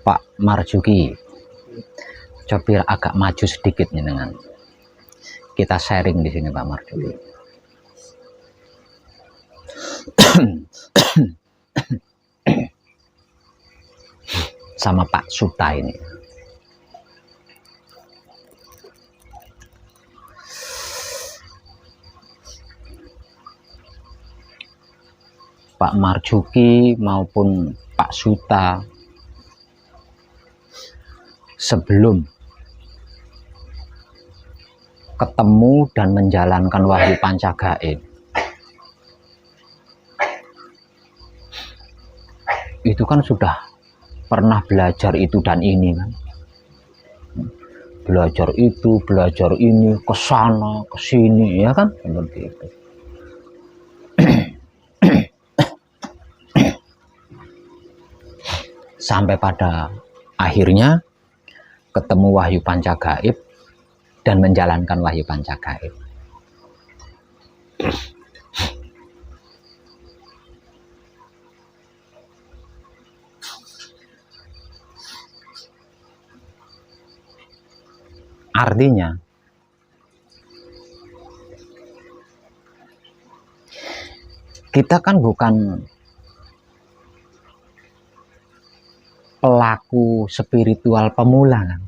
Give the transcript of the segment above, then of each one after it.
Pak Marjuki, coba agak maju sedikit nih dengan kita sharing di sini Pak Marjuki. Sama Pak Suta ini. Pak Marjuki maupun Pak Suta sebelum ketemu dan menjalankan wahyu pancagaib itu kan sudah pernah belajar itu dan ini kan, belajar itu belajar ini, ke sana ke sini, ya kan, seperti itu. Sampai pada akhirnya ketemu wahyu pancagaib dan menjalankan wahyu pancagaib. Artinya kita kan bukan pelaku spiritual pemula kan.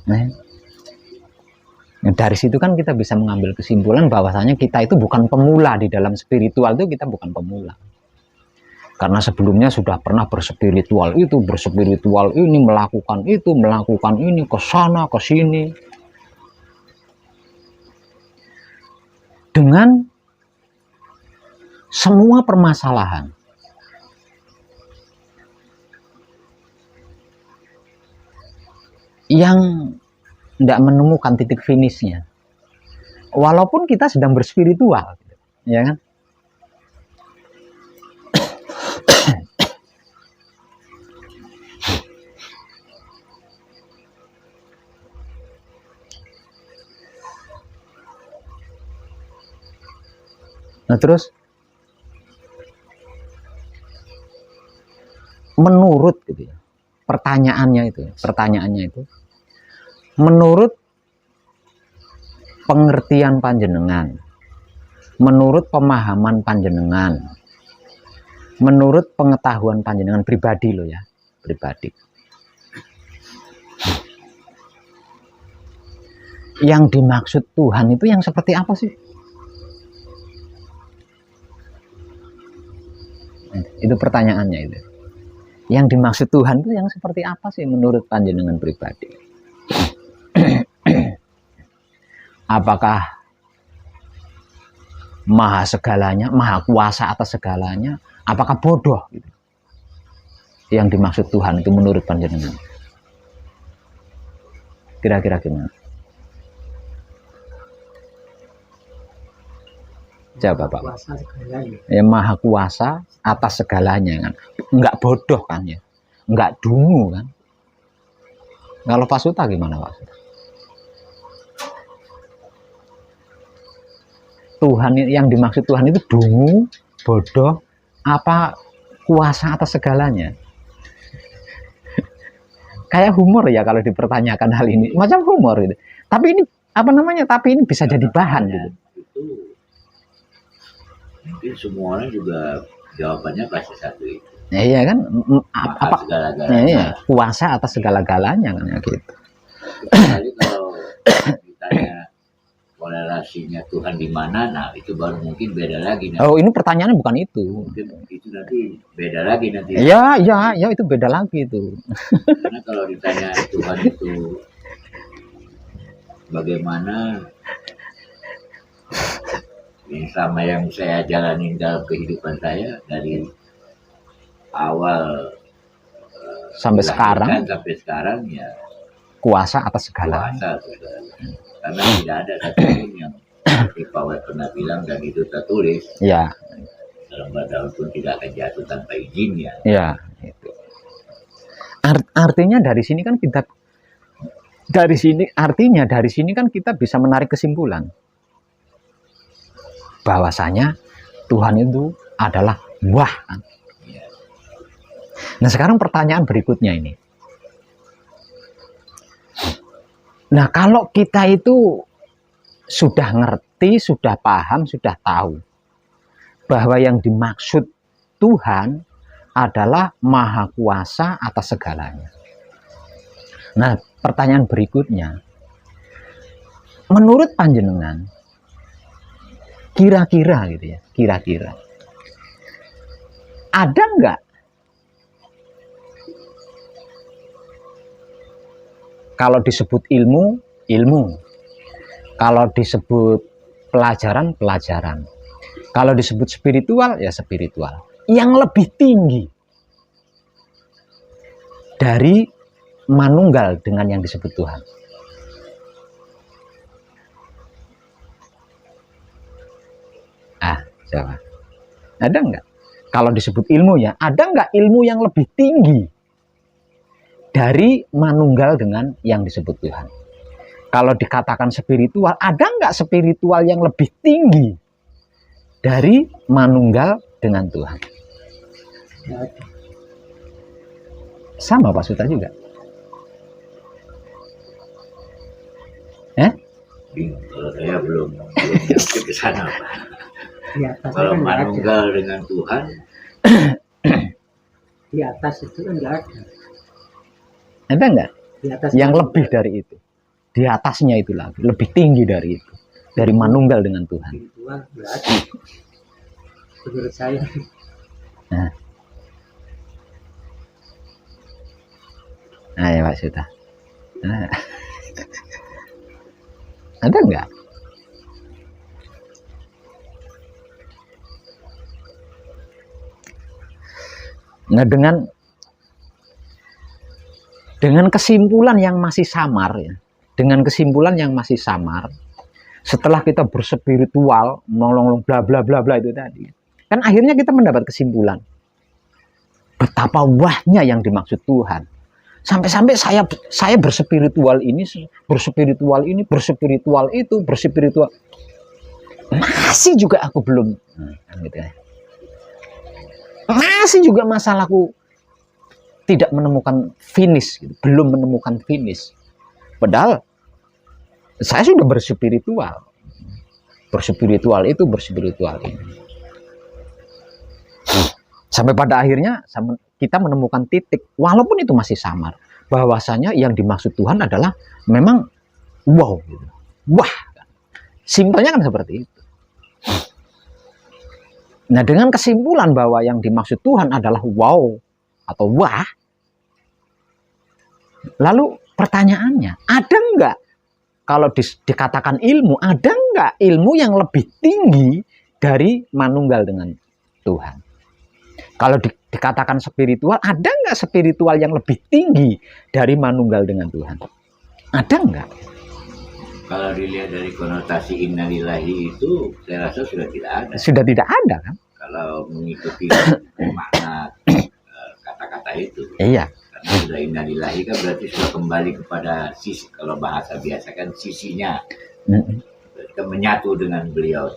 Nah, dari situ kan kita bisa mengambil kesimpulan bahwasanya kita itu bukan pemula di dalam spiritual, itu kita bukan pemula. Karena sebelumnya sudah pernah berspiritual itu, berspiritual ini, melakukan itu, melakukan ini, ke sana ke sini. Dengan semua permasalahan. Yang tidak menemukan titik finishnya, walaupun kita sedang berspiritual, ya kan? Nah terus menurut gitu ya, pertanyaannya itu menurut pengertian panjenengan, menurut pemahaman panjenengan, menurut pengetahuan panjenengan pribadi loh ya, pribadi. Yang dimaksud Tuhan itu yang seperti apa sih? Itu pertanyaannya itu. Yang dimaksud Tuhan itu yang seperti apa sih menurut panjenengan pribadi? Apakah maha segalanya, maha kuasa atas segalanya? Apakah bodoh? Gitu. Yang dimaksud Tuhan itu menurut panjenengan. Kira-kira gimana? Coba Pak. Ya, maha kuasa atas segalanya kan. Enggak bodoh kan ya. Enggak dungu kan. Kalau Pak Suta gimana Pak Suta? Tuhan yang dimaksud Tuhan itu dungu, bodoh, apa kuasa atas segalanya? Kayak humor ya kalau dipertanyakan hal ini, macam humor gitu. Tapi ini apa namanya? Tapi ini bisa jadi bahan gitu. Itu mungkin semua orang juga jawabannya pasti satu itu. Ya, iya kan? Apa? Segala-galanya. Ya, kuasa atas segala-galanya kan ya gitu. Kecuali kalau ditanya kolerasinya Tuhan di mana, nah itu baru mungkin beda lagi. Nanti. Oh, ini pertanyaannya bukan itu. Mungkin itu nanti beda lagi nanti. Ya itu beda lagi itu. Karena kalau ditanya Tuhan itu bagaimana, yang sama yang saya jalani dalam kehidupan saya dari awal sampai sekarang ya kuasa atas segala. Kuasa, karena tidak ada satupun yang seperti Pak Wet pernah bilang dan itu tertulis. Ya. Dalam daun pun tidak akan jatuh tanpa izinnya. Ya. Itu. Artinya dari sini kan kita dari sini kan kita bisa menarik kesimpulan bahwasanya Tuhan itu adalah wah. Nah sekarang pertanyaan berikutnya ini, Nah, kalau kita itu sudah ngerti, sudah paham, sudah tahu bahwa yang dimaksud Tuhan adalah maha kuasa atas segalanya. Nah, pertanyaan berikutnya, menurut panjenengan, kira-kira gitu ya, kira-kira ada nggak kalau disebut ilmu, ilmu, kalau disebut pelajaran, pelajaran, kalau disebut spiritual, ya spiritual, yang lebih tinggi dari manunggal dengan yang disebut Tuhan? Coba, ada nggak? Kalau disebut ilmu ya, ada nggak ilmu yang lebih tinggi dari manunggal dengan yang disebut Tuhan? Kalau dikatakan spiritual, ada nggak spiritual yang lebih tinggi dari manunggal dengan Tuhan? Sama Pak Suta juga. Kalau saya belum ke sana, Pak. Di atas Kalau kan nggak ada. manunggal dengan Tuhan, Di atas itu kan nggak ada. Ada nggak Di atas yang kan lebih dari itu? Di atasnya itu lagi, lebih tinggi dari itu, dari manunggal dengan Tuhan. spiritual nggak ada. Menurut saya. Nah ya Pak Suta. Nah. Ada nggak? Nah, dengan kesimpulan yang masih samar ya, dengan kesimpulan yang masih samar, setelah kita berspiritual, nolong bla bla bla bla itu tadi, kan akhirnya kita mendapat kesimpulan betapa wahnya yang dimaksud Tuhan. Sampai-sampai saya berspiritual ini, berspiritual ini, berspiritual itu, berspiritual, masih juga aku belum, gitu ya. Masih juga masalahku tidak menemukan finish, gitu. Belum menemukan finish. Padahal saya sudah berspiritual, berspiritual itu, berspiritual ini. Sampai pada akhirnya kita menemukan titik, walaupun itu masih samar, bahwasanya yang dimaksud Tuhan adalah memang wow, gitu. Wah, simpelnya kan seperti itu. Nah, dengan kesimpulan bahwa yang dimaksud Tuhan adalah wow atau wah, lalu pertanyaannya, ada nggak kalau dikatakan ilmu, ada nggak ilmu yang lebih tinggi dari manunggal dengan Tuhan? Kalau dikatakan spiritual, ada nggak spiritual yang lebih tinggi dari manunggal dengan Tuhan? Ada nggak? kalau dilihat dari konotasi innalillahi itu, saya rasa sudah tidak ada. Sudah tidak ada kan? Kalau mengikuti makna kata-kata itu. Iya. Karena sudah innalillahi kan berarti sudah kembali kepada sisi, kalau bahasa biasa kan sisinya. Kita menyatu dengan beliau.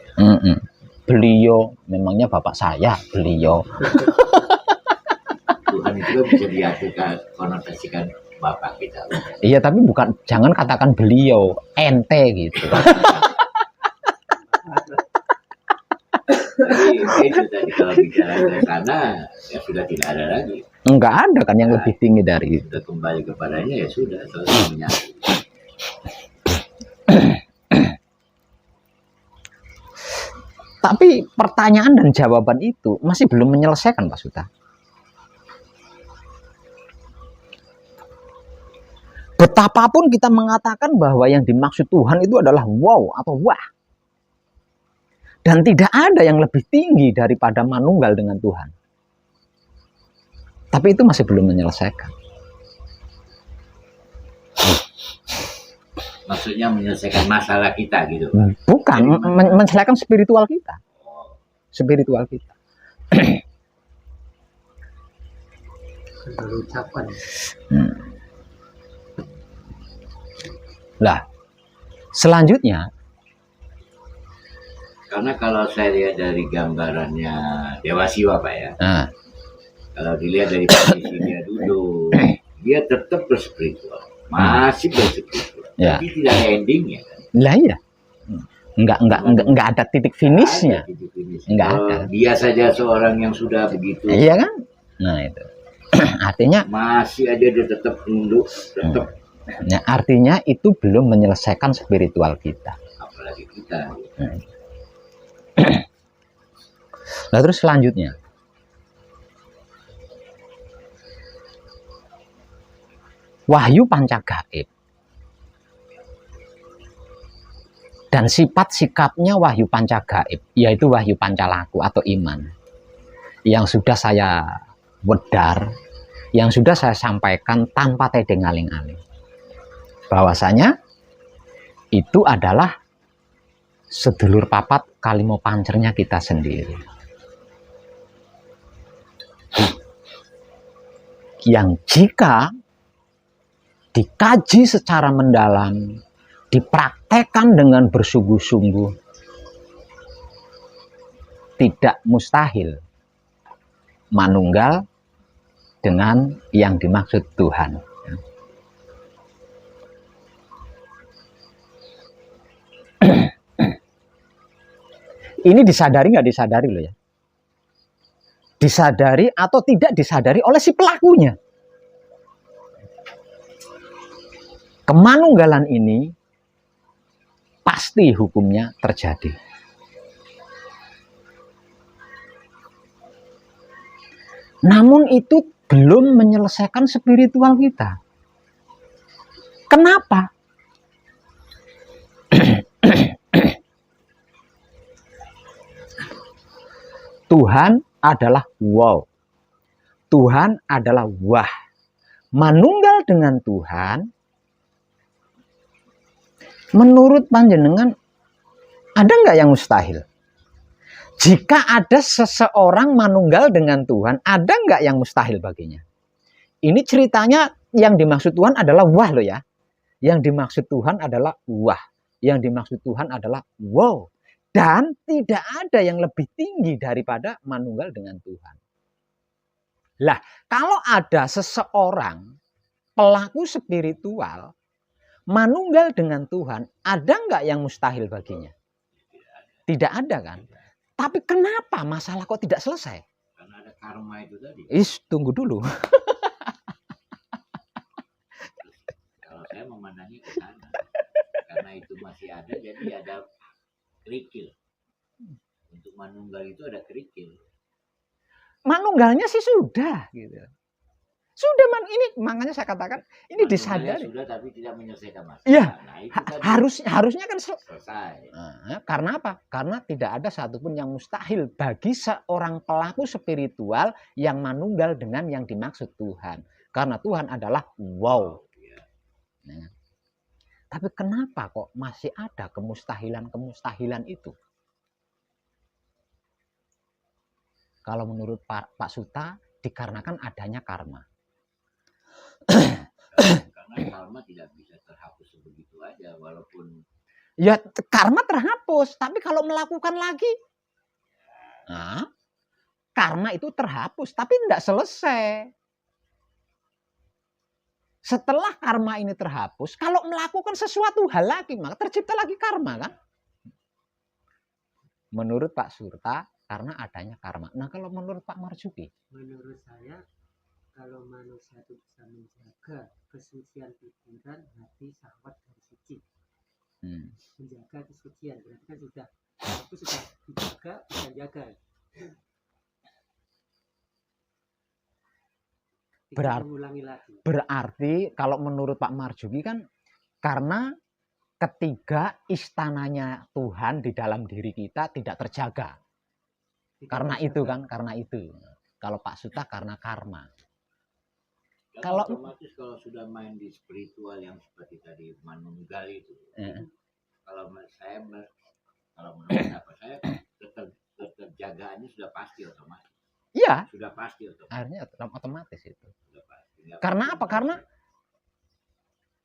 Beliau, memangnya bapak saya, beliau. Tuhan itu kan bisa diartikan, konotasikan bapak kita. Iya, tapi bukan, jangan katakan beliau, ente gitu. Itu tadi kalau bicara ke sana, ya sudah tidak ada lagi. Enggak ada kan yang lebih tinggi dari itu. Kita kembali kepadanya ya sudah, selesai menyatu. Tapi pertanyaan dan jawaban itu masih belum menyelesaikan Pak Suta. Betapapun kita mengatakan bahwa yang dimaksud Tuhan itu adalah wow atau wah. Dan tidak ada yang lebih tinggi daripada manunggal dengan Tuhan. Tapi itu masih belum menyelesaikan. Maksudnya menyelesaikan masalah kita gitu. Bukan, menyelesaikan spiritual kita. Spiritual kita. Berucapan. Lah, selanjutnya. Karena kalau saya lihat dari gambarannya Dewa Siwa Pak ya. Kalau dilihat dari posisi dia dulu, dia tetap berspiritual. Masih berspiritual. Ya. Tapi tidak ada endingnya kan. Lah iya. Enggak ada titik finishnya. Ada titik finish. Enggak Kalau ada. dia saja seorang yang sudah begitu, Iya kan? Nah itu. Artinya masih aja dia tetap nunduk, tetap nah, artinya itu belum menyelesaikan spiritual kita. apalagi kita. Nah, terus selanjutnya. Wahyu panca gaib. Dan sifat sikapnya wahyu panca gaib, yaitu wahyu pancalaku atau iman. Yang sudah saya wedar, yang sudah saya sampaikan tanpa tedeng aling-aling. Bahwasanya itu adalah sedulur papat kalimo pancernya kita sendiri. Yang jika dikaji secara mendalam, dipraktekkan dengan bersungguh-sungguh, tidak mustahil manunggal dengan yang dimaksud Tuhan. Ini disadari nggak disadari loh ya? Disadari atau tidak disadari oleh si pelakunya. Kemanunggalan ini pasti hukumnya terjadi. Namun itu belum menyelesaikan spiritual kita. Kenapa? Tuhan adalah wow. Tuhan adalah wah. Manunggal dengan Tuhan, menurut panjenengan, ada nggak yang mustahil? Jika ada seseorang manunggal dengan Tuhan, ada nggak yang mustahil baginya? Ini ceritanya yang dimaksud Tuhan adalah wah loh ya. Yang dimaksud Tuhan adalah wah. Yang dimaksud Tuhan adalah wow. Dan tidak ada yang lebih tinggi daripada manunggal dengan Tuhan. Lah, kalau ada seseorang pelaku spiritual manunggal dengan Tuhan, ada nggak yang mustahil baginya? Tidak ada kan? Tapi kenapa masalah kok tidak selesai? Karena ada karma itu tadi. Tunggu dulu. Kalau saya memandangnya ke sana, karena itu masih ada, jadi ada kerikil. Untuk manunggal itu ada kerikil. Manunggalnya sih sudah, gitu. Sudah ini makanya saya katakan ini Manunggalnya disadari. sudah tapi tidak menyelesaikan masalah. Iya, Nah, itu tadi harusnya kan selesai. Nah, karena apa? Karena tidak ada satupun yang mustahil bagi seorang pelaku spiritual yang manunggal dengan yang dimaksud Tuhan. Karena Tuhan adalah wow. Nah, tapi kenapa kok masih ada kemustahilan itu? Kalau menurut Pak Suta, dikarenakan adanya karma. Karena karma tidak bisa terhapus begitu aja, walaupun Ya karma terhapus, tapi kalau melakukan lagi, nah, karma itu terhapus, tapi tidak selesai. Setelah karma ini terhapus, kalau melakukan sesuatu hal lagi, maka tercipta lagi karma kan? Menurut Pak Surta, karena adanya karma. Nah kalau menurut Pak Marjuki? Menurut saya, kalau manusia itu bisa menjaga kesucian pikiran, hati, syahwat, dan suci. Menjaga kesucian, berarti kan sudah dijaga, bisa jaga. Berarti kalau menurut Pak Marjuki kan karena ketiga istananya Tuhan di dalam diri kita tidak terjaga. Karena itu kan, karena itu. Kalau Pak Suta karena karma. kalau otomatis kalau sudah main di spiritual yang seperti tadi manunggal itu, kalau menurut saya keterjagaannya sudah pasti otomatis. Iya. Sudah pasti otomatis. Akhirnya otomatis itu. Sudah pasti. Karena apa?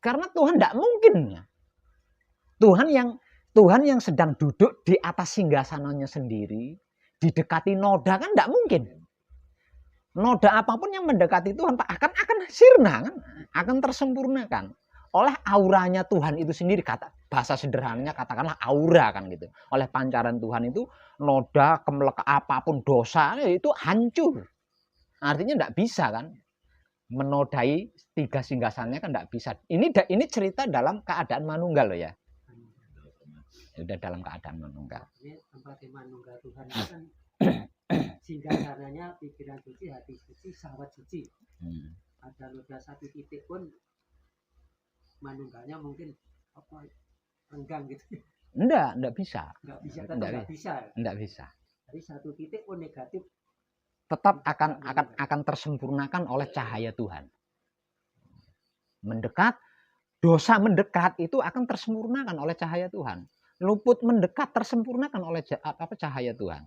Karena Tuhan tidak mungkin ya. Tuhan yang sedang duduk di atas singgasananya sendiri, didekati noda kan tidak mungkin. Noda apapun yang mendekati Tuhan akan sirna kan, akan tersempurnakan. oleh auranya Tuhan itu sendiri, kata bahasa sederhananya katakanlah aura kan gitu. Oleh pancaran Tuhan itu noda, kemelek apapun dosa itu hancur. Artinya tidak bisa kan menodai tiga singgasananya kan tidak bisa. Ini cerita dalam keadaan manunggal loh ya. Sudah dalam keadaan manunggal. Ini tempat manunggal Tuhan itu kan sehingga karenanya pikiran suci, hati suci, syahwat suci. Ada noda satu titik pun manunggalnya mungkin apa renggang gitu. Enggak bisa. Enggak bisa. Enggak bisa. Jadi satu titik pun negatif tetap akan tersempurnakan oleh cahaya Tuhan. Mendekat, dosa mendekat itu akan tersempurnakan oleh cahaya Tuhan. Luput mendekat tersempurnakan oleh cahaya Tuhan.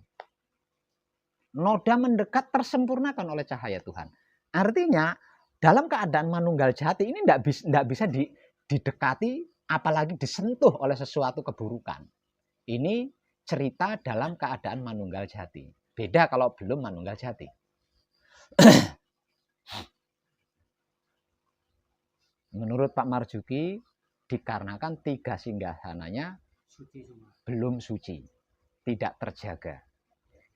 Noda mendekat tersempurnakan oleh cahaya Tuhan. Artinya dalam keadaan manunggal jati ini tidak bisa didekati apalagi disentuh oleh sesuatu keburukan. Ini cerita dalam keadaan manunggal jati. Beda kalau belum manunggal jati. Menurut Pak Marjuki dikarenakan tiga singgasananya belum suci, tidak terjaga.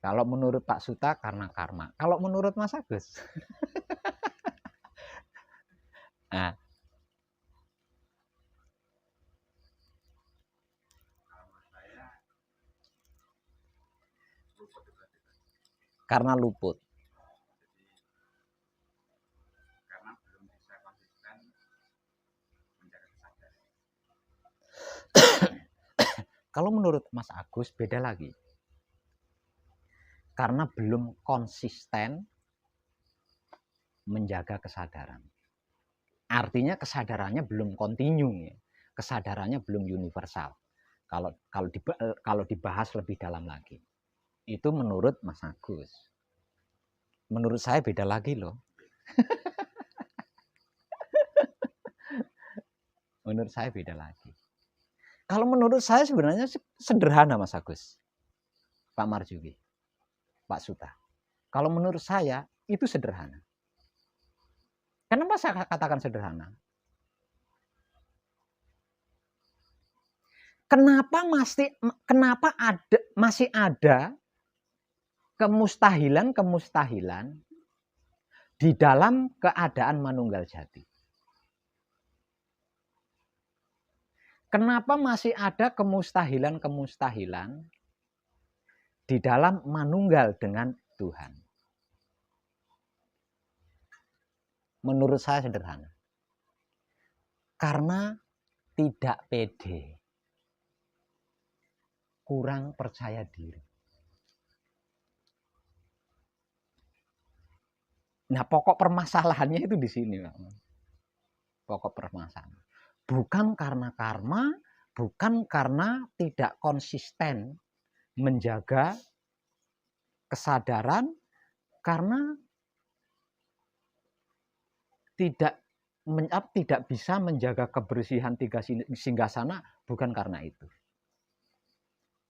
Kalau menurut Pak Suta karena karma. Kalau menurut Mas Agus? Nah, karena luput. Karena belum bisa konsisten menjaga kesadaran. Kalau menurut Mas Agus beda lagi. Karena belum konsisten menjaga kesadaran. Artinya kesadarannya belum kontinu, ya. Kesadarannya belum universal. Kalau dibahas lebih dalam lagi. Itu menurut Mas Agus. Menurut saya beda lagi loh. Menurut saya beda lagi. Kalau menurut saya sebenarnya sederhana Mas Agus. Pak Marjuki. Pak Suta. Kalau menurut saya itu sederhana. Kenapa saya katakan sederhana? Kenapa masih ada kemustahilan di dalam keadaan manunggal jati? Kenapa masih ada kemustahilan di dalam manunggal dengan Tuhan? Menurut saya sederhana. Karena tidak pede. Kurang percaya diri. Nah, pokok permasalahannya itu di sini, Pak. Pokok permasalahan. Bukan karena karma, bukan karena tidak konsisten menjaga kesadaran, karena tidak bisa menjaga kebersihan tiga singgasana, bukan karena itu.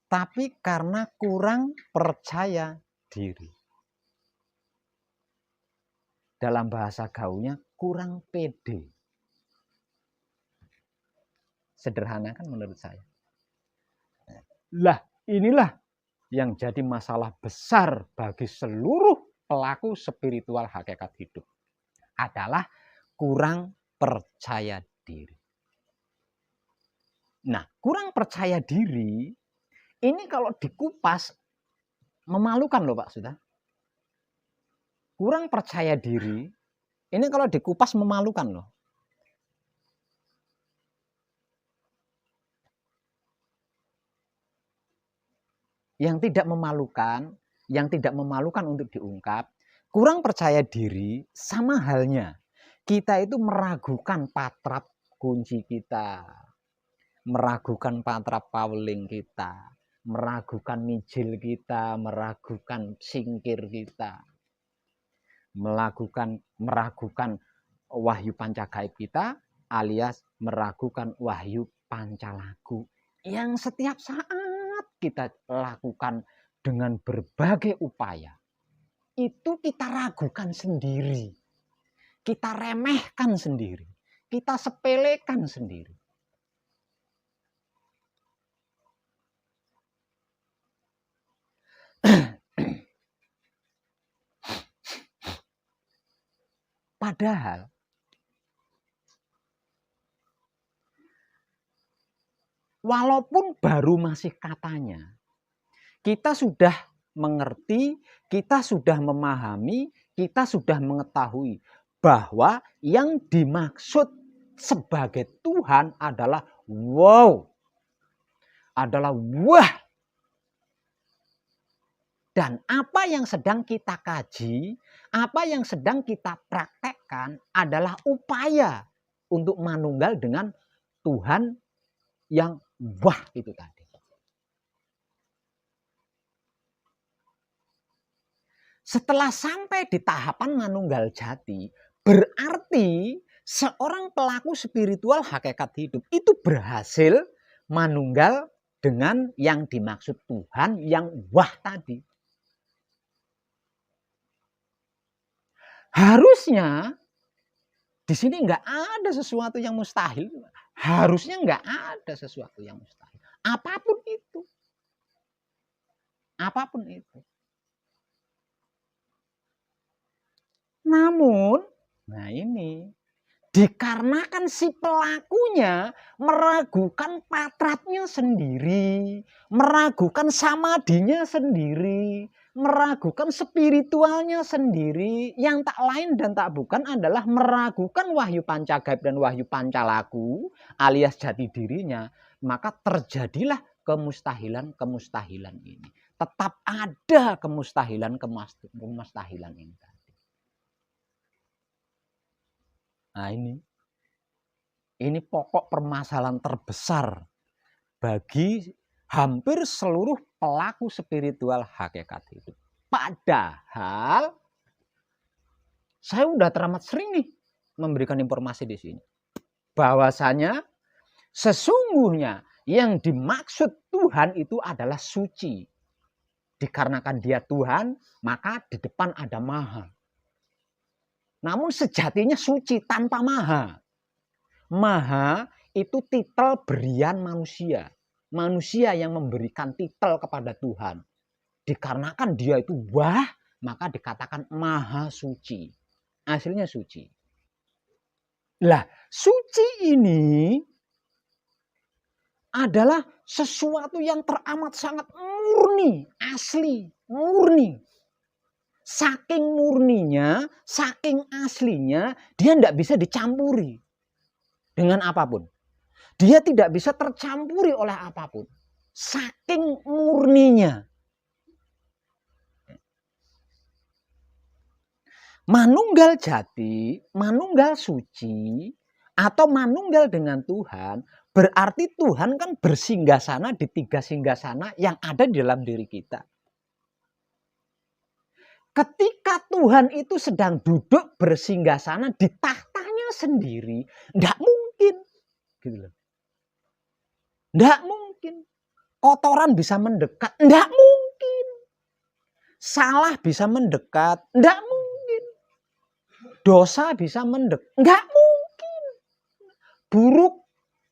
Tapi karena kurang percaya diri. Dalam bahasa gaulnya kurang pede. Sederhana kan menurut saya. Lah, inilah yang jadi masalah besar bagi seluruh pelaku spiritual hakikat hidup. Adalah kurang percaya diri. Nah, kurang percaya diri ini kalau dikupas memalukan loh Pak Suta. Kurang percaya diri ini kalau dikupas memalukan loh. Yang tidak memalukan untuk diungkap, kurang percaya diri sama halnya kita itu meragukan patrap kunci kita, meragukan patrap pauling kita, meragukan mijil kita, meragukan singkir kita, meragukan wahyu pancagaib kita, alias meragukan wahyu pancalagu yang setiap saat kita lakukan dengan berbagai upaya. Itu kita ragukan sendiri. Kita remehkan sendiri. kita sepelekan sendiri. Padahal walaupun baru masih katanya, kita sudah mengerti, kita sudah memahami, kita sudah mengetahui bahwa yang dimaksud sebagai Tuhan adalah wow, adalah wah. Dan apa yang sedang kita kaji, apa yang sedang kita praktekkan adalah upaya untuk manunggal dengan Tuhan yang wah itu tadi. Setelah sampai di tahapan manunggal jati, berarti seorang pelaku spiritual hakikat hidup itu berhasil manunggal dengan yang dimaksud Tuhan yang wah tadi. Harusnya di sini nggak ada sesuatu yang mustahil. Harusnya nggak ada sesuatu yang mustahil. Apapun itu. Apapun itu. Namun, nah ini, dikarenakan si pelakunya meragukan patratnya sendiri, meragukan samadinya sendiri, meragukan spiritualnya sendiri, yang tak lain dan tak bukan adalah meragukan wahyu pancagaib dan wahyu pancalaku alias jati dirinya, maka terjadilah kemustahilan ini. Tetap ada kemustahilan ini. Nah ini pokok permasalahan terbesar bagi hampir seluruh pelaku spiritual hakikat hidup. Padahal saya udah teramat sering nih memberikan informasi di sini. Bahwasanya sesungguhnya yang dimaksud Tuhan itu adalah suci. Dikarenakan dia Tuhan, maka di depan ada Maha. Namun sejatinya suci tanpa maha. Maha itu titel berian manusia. Manusia yang memberikan titel kepada Tuhan. Dikarenakan dia itu wah, maka dikatakan maha suci. Aslinya suci. Lah, suci ini adalah sesuatu yang teramat sangat murni, asli, murni. Saking murninya, saking aslinya, dia tidak bisa dicampuri dengan apapun. Dia tidak bisa tercampuri oleh apapun. Saking murninya. Manunggal jati, manunggal suci, atau manunggal dengan Tuhan, berarti Tuhan kan bersinggasana di 3 singgasana yang ada di dalam diri kita. Ketika Tuhan itu sedang duduk bersinggasana di tahtanya sendiri, tidak mungkin, gitu loh. Tidak mungkin. Kotoran bisa mendekat, tidak mungkin. Salah bisa mendekat, tidak mungkin. Dosa bisa mendekat, tidak mungkin.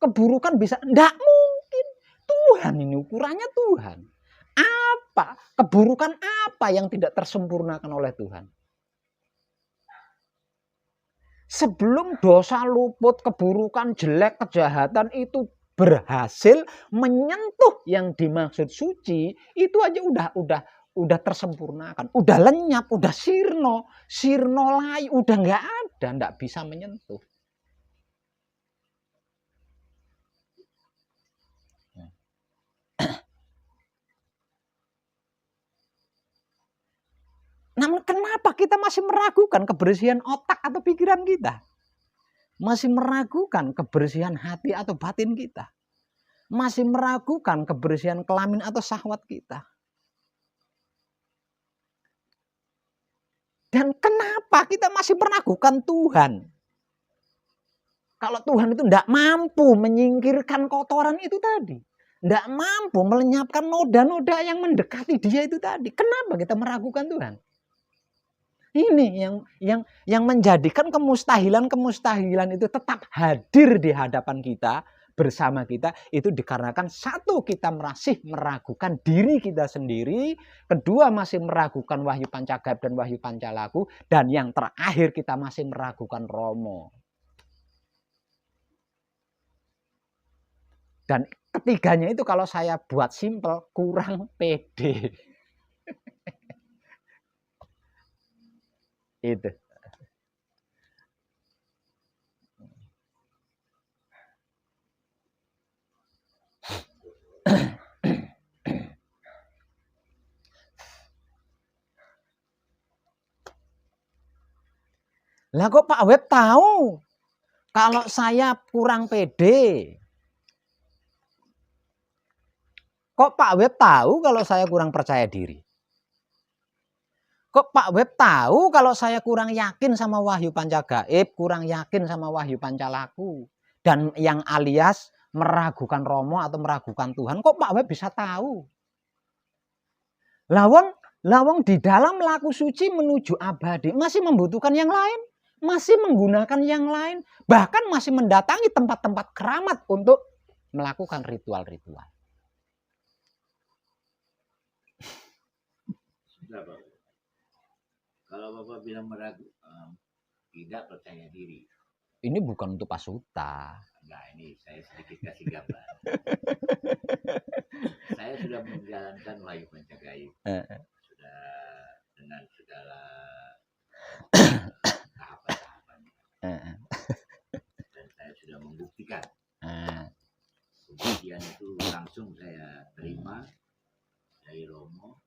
Keburukan bisa, tidak mungkin. Tuhan ini ukurannya Tuhan. Apa? Keburukan apa yang tidak tersempurnakan oleh Tuhan? Sebelum dosa luput, keburukan, jelek, kejahatan itu berhasil menyentuh yang dimaksud suci, itu aja udah tersempurnakan, udah lenyap, udah sirno lai, udah nggak ada, nggak bisa menyentuh. Namun kenapa kita masih meragukan kebersihan otak atau pikiran kita? Masih meragukan kebersihan hati atau batin kita? Masih meragukan kebersihan kelamin atau syahwat kita? Dan kenapa kita masih meragukan Tuhan? Kalau Tuhan itu tidak mampu menyingkirkan kotoran itu tadi. Tidak mampu melenyapkan noda-noda yang mendekati dia itu tadi. Kenapa kita meragukan Tuhan? Ini yang menjadikan kemustahilan itu tetap hadir di hadapan kita, bersama kita, itu dikarenakan satu, kita masih meragukan diri kita sendiri, kedua masih meragukan wahyu pancagaib dan wahyu pancalaku, dan yang terakhir kita masih meragukan Romo. Dan ketiganya itu kalau saya buat simpel, kurang pede. Itu. Lah kok Pak Web tahu kalau saya kurang pede? Kok Pak Web tahu kalau saya kurang percaya diri? Kok Pak Web tahu kalau saya kurang yakin sama wahyu pancagaib, kurang yakin sama wahyu pancalaku, dan yang alias meragukan Romo atau meragukan Tuhan? Kok Pak Web bisa tahu? Lawang di dalam laku suci menuju abadi masih membutuhkan yang lain, masih menggunakan yang lain, bahkan masih mendatangi tempat-tempat keramat untuk melakukan ritual-ritual. Kalau Bapak bilang tidak percaya diri. Ini bukan untuk pasuta. Nah, ini saya sedikit kasih gambar. Saya sudah menjalankan wahyu pancagaib. Sudah dengan segala tahapan-tahapannya. Dan saya sudah membuktikan. Pembuktian itu langsung saya terima dari Romo.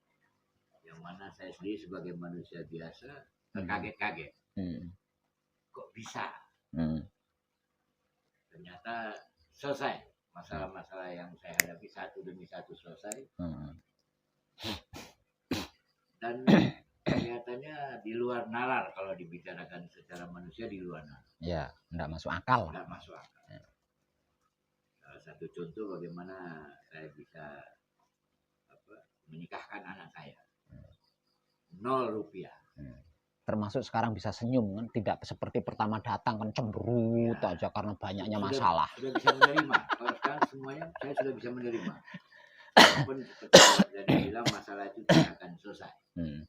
Yang mana saya sendiri sebagai manusia biasa terkaget-kaget. Kok bisa? Ternyata selesai masalah-masalah yang saya hadapi satu demi satu selesai. Dan kelihatannya di luar nalar kalau dibicarakan secara manusia, di luar nalar. Ya, enggak masuk akal. Enggak masuk akal. Salah satu contoh bagaimana saya bisa menikahkan anak saya. 0 rupiah. Termasuk sekarang bisa senyum kan, tidak seperti pertama datang kan cemberut aja karena banyaknya masalah. Sudah bisa menerima. Kalau sekarang semuanya saya sudah bisa menerima. Walaupun seperti yang bilang masalah itu tidak akan selesai,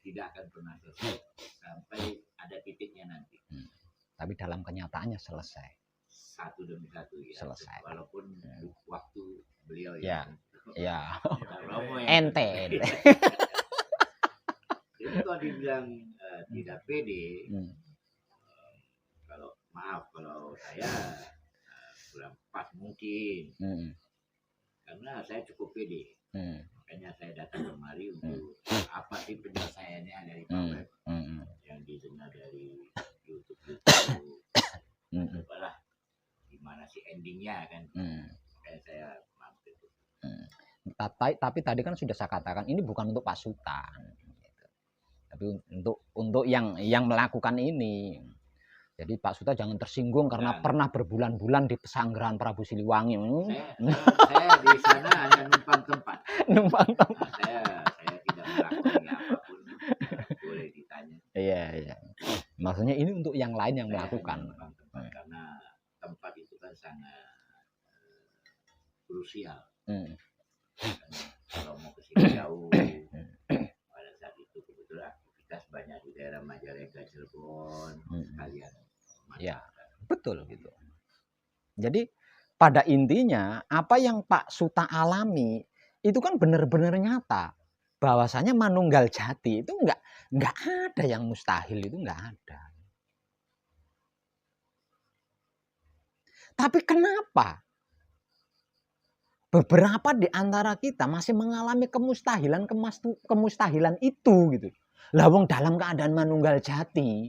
tidak akan pernah selesai sampai ada titiknya nanti. Tapi dalam kenyataannya selesai. Satu demi satu ya. Selesai. Walaupun waktu beliau ya. Romo ente. Jadi kalau dibilang tidak pede, kalau saya kurang pas mungkin, karena saya cukup pede, makanya saya datang kemari untuk apa sih penyelesaiannya dari Pak Web yang didengar dari YouTube, apalah gimana sih endingnya kan, makanya saya mampir. Tapi tadi kan sudah saya katakan ini bukan untuk pasutan. Tapi untuk yang melakukan ini. Jadi Pak Suta jangan tersinggung karena pernah berbulan-bulan di pesanggrahan Prabu Siliwangi. Saya di sana hanya numpang tempat. Numpang tempat. Saya tidak melakukan apapun. Boleh ditanya. Iya. Maksudnya ini untuk yang lain yang melakukan. Karena tempat itu kan sangat krusial. Kalau mau ke sini jauh. Banyak di daerah Majalengka, Cirebon, sekalian. Ya, betul gitu. Jadi pada intinya apa yang Pak Suta alami itu kan benar-benar nyata. Bahwasanya manunggal jati itu enggak ada yang mustahil, itu enggak ada. Tapi kenapa beberapa di antara kita masih mengalami kemustahilan itu gitu? Lawang dalam keadaan manunggal jati.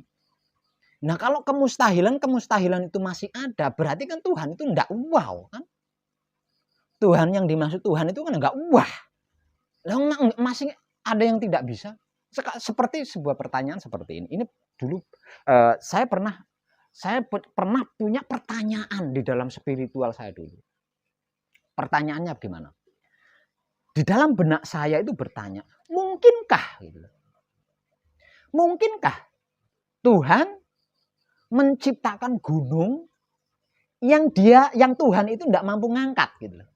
Nah kalau kemustahilan itu masih ada, berarti kan Tuhan itu enggak wow kan? Tuhan yang dimaksud Tuhan itu kan enggak wah. Masih ada yang tidak bisa. Seperti sebuah pertanyaan seperti ini. Ini dulu saya pernah punya pertanyaan di dalam spiritual saya dulu. Pertanyaannya gimana? Di dalam benak saya itu bertanya, mungkinkah gitu? Mungkinkah Tuhan menciptakan gunung yang Tuhan itu tidak mampu ngangkat gitu loh.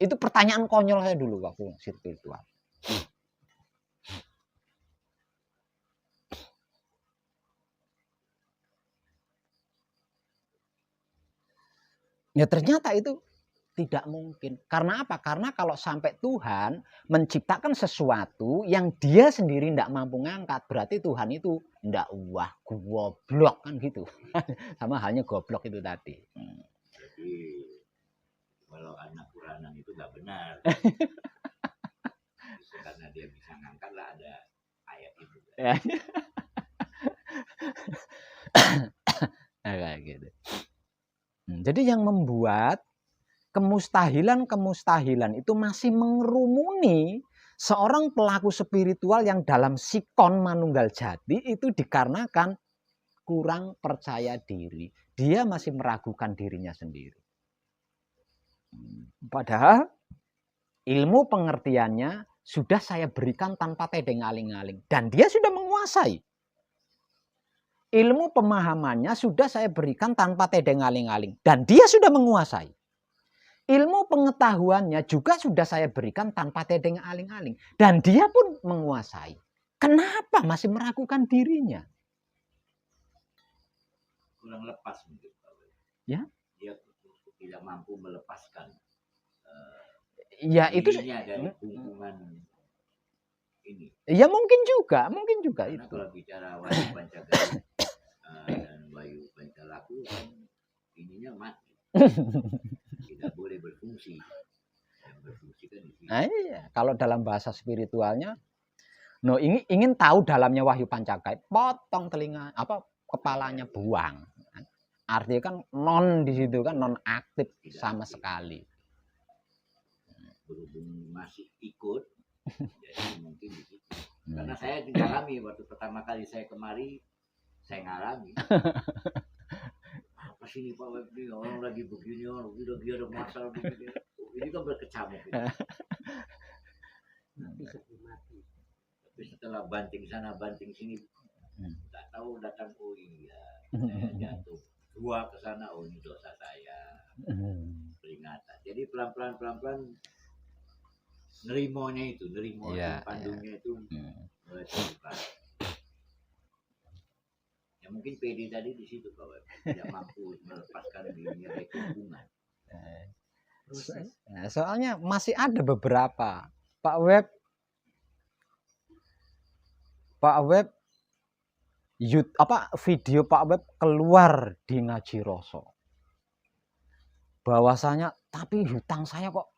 Itu pertanyaan konyol saya dulu waktu spiritual. Ya ternyata itu tidak mungkin. Karena apa? Karena kalau sampai Tuhan menciptakan sesuatu yang dia sendiri tidak mampu ngangkat, berarti Tuhan itu tidak wah goblok kan gitu. Sama halnya goblok itu tadi. Jadi kalau anak Quranan itu nggak benar. Karena dia bisa ngangkat lah ada ayat itu. Ya. Kayak gitu. Jadi yang membuat kemustahilan itu masih mengerumuni seorang pelaku spiritual yang dalam sikon manunggal jati itu dikarenakan kurang percaya diri. Dia masih meragukan dirinya sendiri. Padahal ilmu pengertiannya sudah saya berikan tanpa tedeng aling-aling. Dan dia sudah menguasai. Ilmu pemahamannya sudah saya berikan tanpa tedeng aling-aling. Dan dia sudah menguasai. Ilmu pengetahuannya juga sudah saya berikan tanpa tedeng aling-aling. Dan dia pun menguasai. Kenapa masih meragukan dirinya? Kurang lepas mungkin. Ya. Dia tidak mampu melepaskan Ya itu dari hubungan ini. Ya mungkin juga Karena itu. kalau bicara Wahyu Pancagaya dan Wahyu Pancalaku kan ininya mati. Tidak boleh berfungsi. Yang berfungsi kan di sini. Nah, iya. Kalau dalam bahasa spiritualnya, ingin tahu dalamnya Wahyu Pancagaya, potong telinga kepalanya buang. Artinya kan non di situ kan non aktif sama sekali. Berhubung masih ikut, jadi mungkin di situ. Karena saya mengalami waktu pertama kali saya kemari, saya ngalami. Apa sih ini Pak Web ini orang lagi begini, orang lagi ada masalah begini. Ini kan berkecamuk. Tapi setelah banting sana banting sini, tak tahu datang oh iya, saya jatuh. Dua ke sana, oh ini dosa saya. Peringatan. Jadi pelan-pelan nerimonya itu pandungnya itu mulai terbuka. Ya mungkin PD tadi di situ Pak Web, tidak mampu melepaskan dirinya dari hubungan. Soalnya masih ada beberapa Pak Web video Pak Web keluar di Ngaji Roso. Bahwasanya tapi hutang saya kok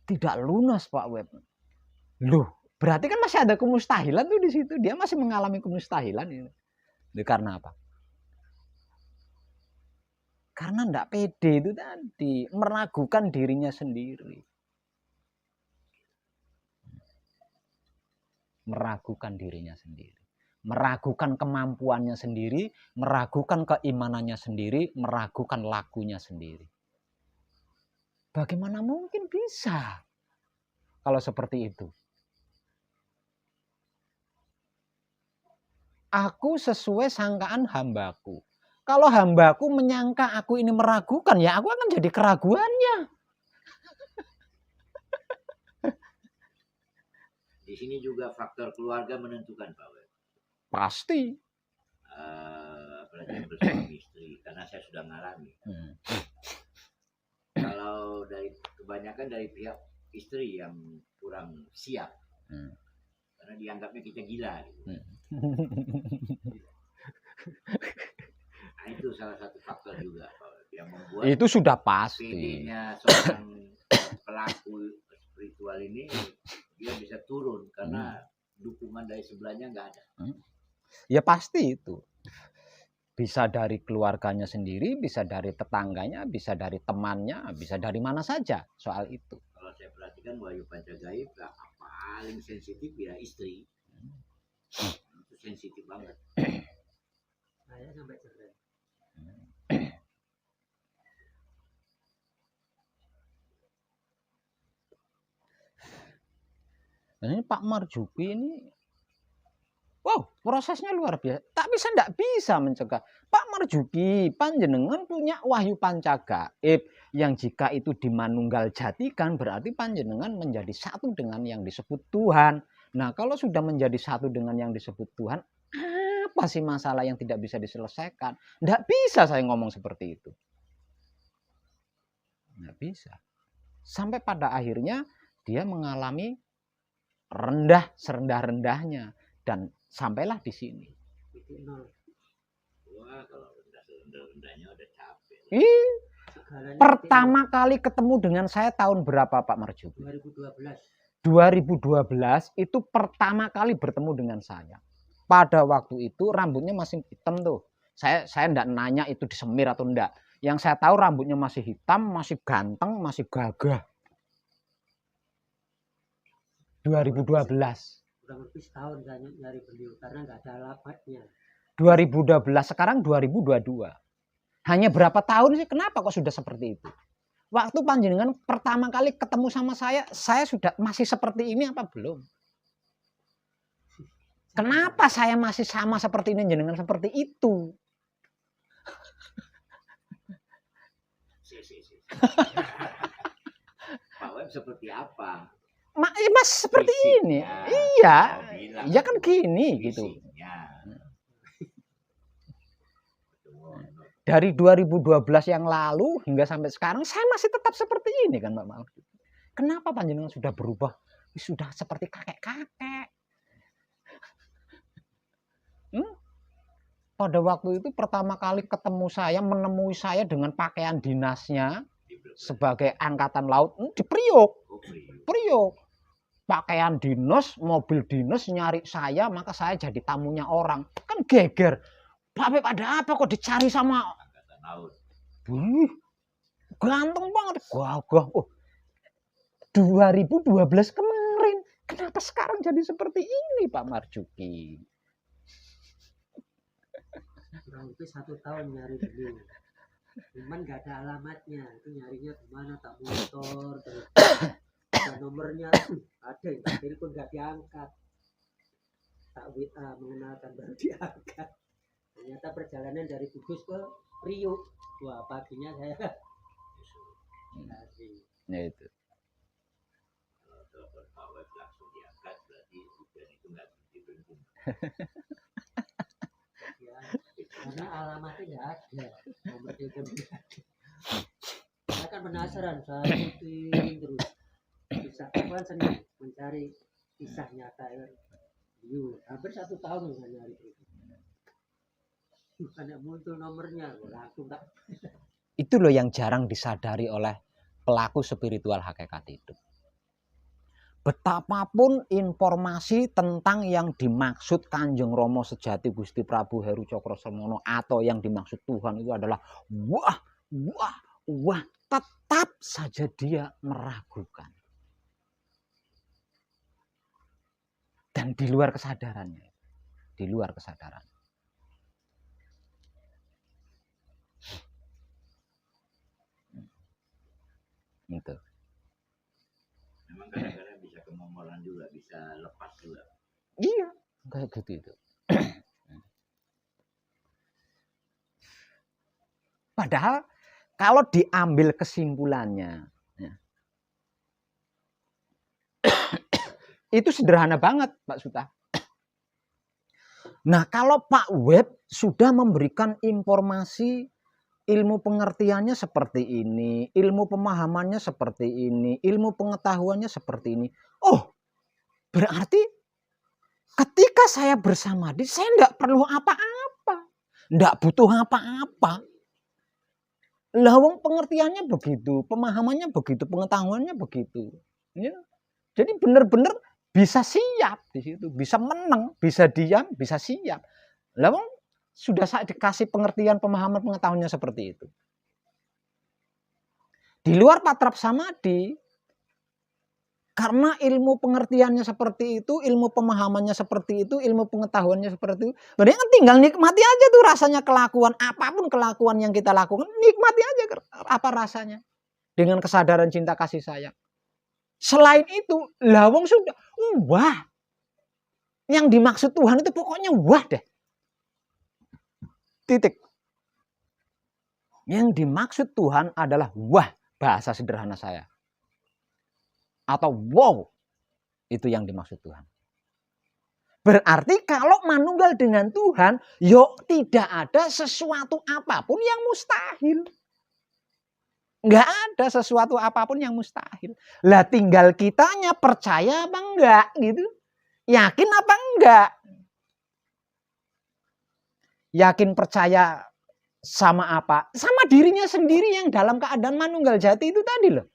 tidak lunas Pak Web. Loh, berarti kan masih ada kemustahilan tuh di situ. Dia masih mengalami kemustahilan ini. Karena apa? Karena enggak pede itu tadi, meragukan dirinya sendiri. Meragukan dirinya sendiri. Meragukan kemampuannya sendiri, meragukan keimanannya sendiri, meragukan lakunya sendiri. Bagaimana mungkin bisa kalau seperti itu? Aku sesuai sangkaan hambaku. Kalau hambaku menyangka aku ini meragukan, ya aku akan jadi keraguannya. Di sini juga faktor keluarga menentukan Pak Web. Pasti. Apalagi bersuami istri, karena saya sudah mengalami. Kalau kebanyakan dari pihak istri yang kurang siap, karena dianggapnya kita gila. Gitu. Nah itu salah satu faktor juga Pak Web, yang membuat itu sudah pasti. PD-nya seorang pelaku spiritual ini dia bisa turun karena dukungan dari sebelahnya nggak ada. Ya pasti itu. Bisa dari keluarganya sendiri, bisa dari tetangganya, bisa dari temannya, bisa dari mana saja soal itu. Kalau saya perhatikan Wahyu Pancagaya paling sensitif ya istri. Itu sensitif banget. Saya sampai cerai. Dan ini Pak Marjuki ini Wow, prosesnya luar biasa. Tapi saya tidak bisa mencegah. Pak Marjuki, panjenengan punya wahyu pancagaib yang jika itu dimanunggal jatikan berarti panjenengan menjadi satu dengan yang disebut Tuhan. Nah, kalau sudah menjadi satu dengan yang disebut Tuhan, apa sih masalah yang tidak bisa diselesaikan? Tidak bisa saya ngomong seperti itu. Tidak bisa. Sampai pada akhirnya dia mengalami rendah serendah-rendahnya dan sampailah di sini. Titik nol. Wah, kalau rendah-rendahnya udah capek. Segalanya Pertama kali ketemu dengan saya tahun berapa Pak Marjuki? 2012. 2012 itu pertama kali bertemu dengan saya. Pada waktu itu rambutnya masih hitam tuh. Saya enggak nanya itu disemir atau enggak. Yang saya tahu rambutnya masih hitam, masih ganteng, masih gagah. 2012. Kurang lebih setahun saya nyari beliau karena nggak ada alamatnya. 2012, sekarang 2022. Hanya berapa tahun sih? Kenapa kok sudah seperti itu? Waktu panjenengan pertama kali ketemu sama saya sudah masih seperti ini apa belum? Kenapa saya masih sama seperti ini, jenengan seperti itu? Pak Web seperti apa? Mas seperti ini. Iya. Iya kan gini gitu. Dari 2012 yang lalu hingga sampai sekarang saya masih tetap seperti ini kan Mbak Mal. Kenapa panjenengan sudah berubah? Sudah seperti kakek-kakek. Pada waktu itu pertama kali ketemu saya, menemui saya dengan pakaian dinasnya sebagai angkatan laut di Priok. Priok. Pakaian dinas, mobil dinas nyari saya, maka saya jadi tamunya orang. Kan geger. Pak Beb ada apa kok dicari sama angkatan laut? Ganteng banget. Gagah. 2012 kemarin. Kenapa sekarang jadi seperti ini Pak Marjuki? Kurang lebih 1 tahun nyari beliau. Cuman nggak ada alamatnya. Itu nyarinya kemana? Tak motor, terus ada nomornya. Ada, telepon nggak diangkat. Tak WA mengenalkan baru diangkat. Ternyata perjalanan dari Kudus ke Priok. Wah, paginya saya Ya itu. Kalau telepon Pak Web langsung diangkat berarti hujan itu nggak dibentuk. ya, karena alamatnya nggak ada. Nomor telepon nggak ada. Saya kan penasaran, saya ikutin terus. Bisa kapan senang mencari kisah nyata ya. Hampir 1 tahun saya nyari itu. Bukannya muncul nomornya, langsung tak. Itu loh yang jarang disadari oleh pelaku spiritual hakikat itu. Betapapun informasi tentang yang dimaksud Kanjeng Rama Sejati Gusti Prabu Heru Cakrosemono atau yang dimaksud Tuhan itu adalah wah, tetap saja dia meragukan. Dan di luar kesadarannya. Di luar kesadaran. Itu. Memang kadang-kadang bisa kemomoran juga, bisa lepas juga. Iya, kayak gitu itu. Padahal kalau diambil kesimpulannya, ya, itu sederhana banget Pak Suta. Nah kalau Pak Web sudah memberikan informasi, ilmu pengertiannya seperti ini, ilmu pemahamannya seperti ini, ilmu pengetahuannya seperti ini. Oh, berarti ketika saya bersama dia, saya tidak perlu apa-apa. Tidak butuh apa-apa. Lawang pengertiannya begitu, pemahamannya begitu, pengetahuannya begitu. Ya. Jadi benar-benar bisa siap di situ, bisa menang, bisa diam, bisa siap. Lawang sudah saya dikasih pengertian, pemahaman, pengetahuannya seperti itu. Di luar patrap samadhi, karena ilmu pengertiannya seperti itu, ilmu pemahamannya seperti itu, ilmu pengetahuannya seperti itu, berarti kan tinggal nikmati aja tuh rasanya kelakuan, apapun kelakuan yang kita lakukan, nikmati aja apa rasanya. Dengan kesadaran cinta kasih sayang. Selain itu, lawang sudah, wah, Yang dimaksud Tuhan itu pokoknya wah deh. Titik. Yang dimaksud Tuhan adalah wah, bahasa sederhana saya. Atau wow, itu yang dimaksud Tuhan. Berarti kalau manunggal dengan Tuhan, yuk tidak ada sesuatu apapun yang mustahil. Nggak ada sesuatu apapun yang mustahil. Lah tinggal kitanya percaya apa enggak gitu. Yakin apa enggak? Yakin percaya sama apa? Sama dirinya sendiri yang dalam keadaan manunggal jati itu tadi loh.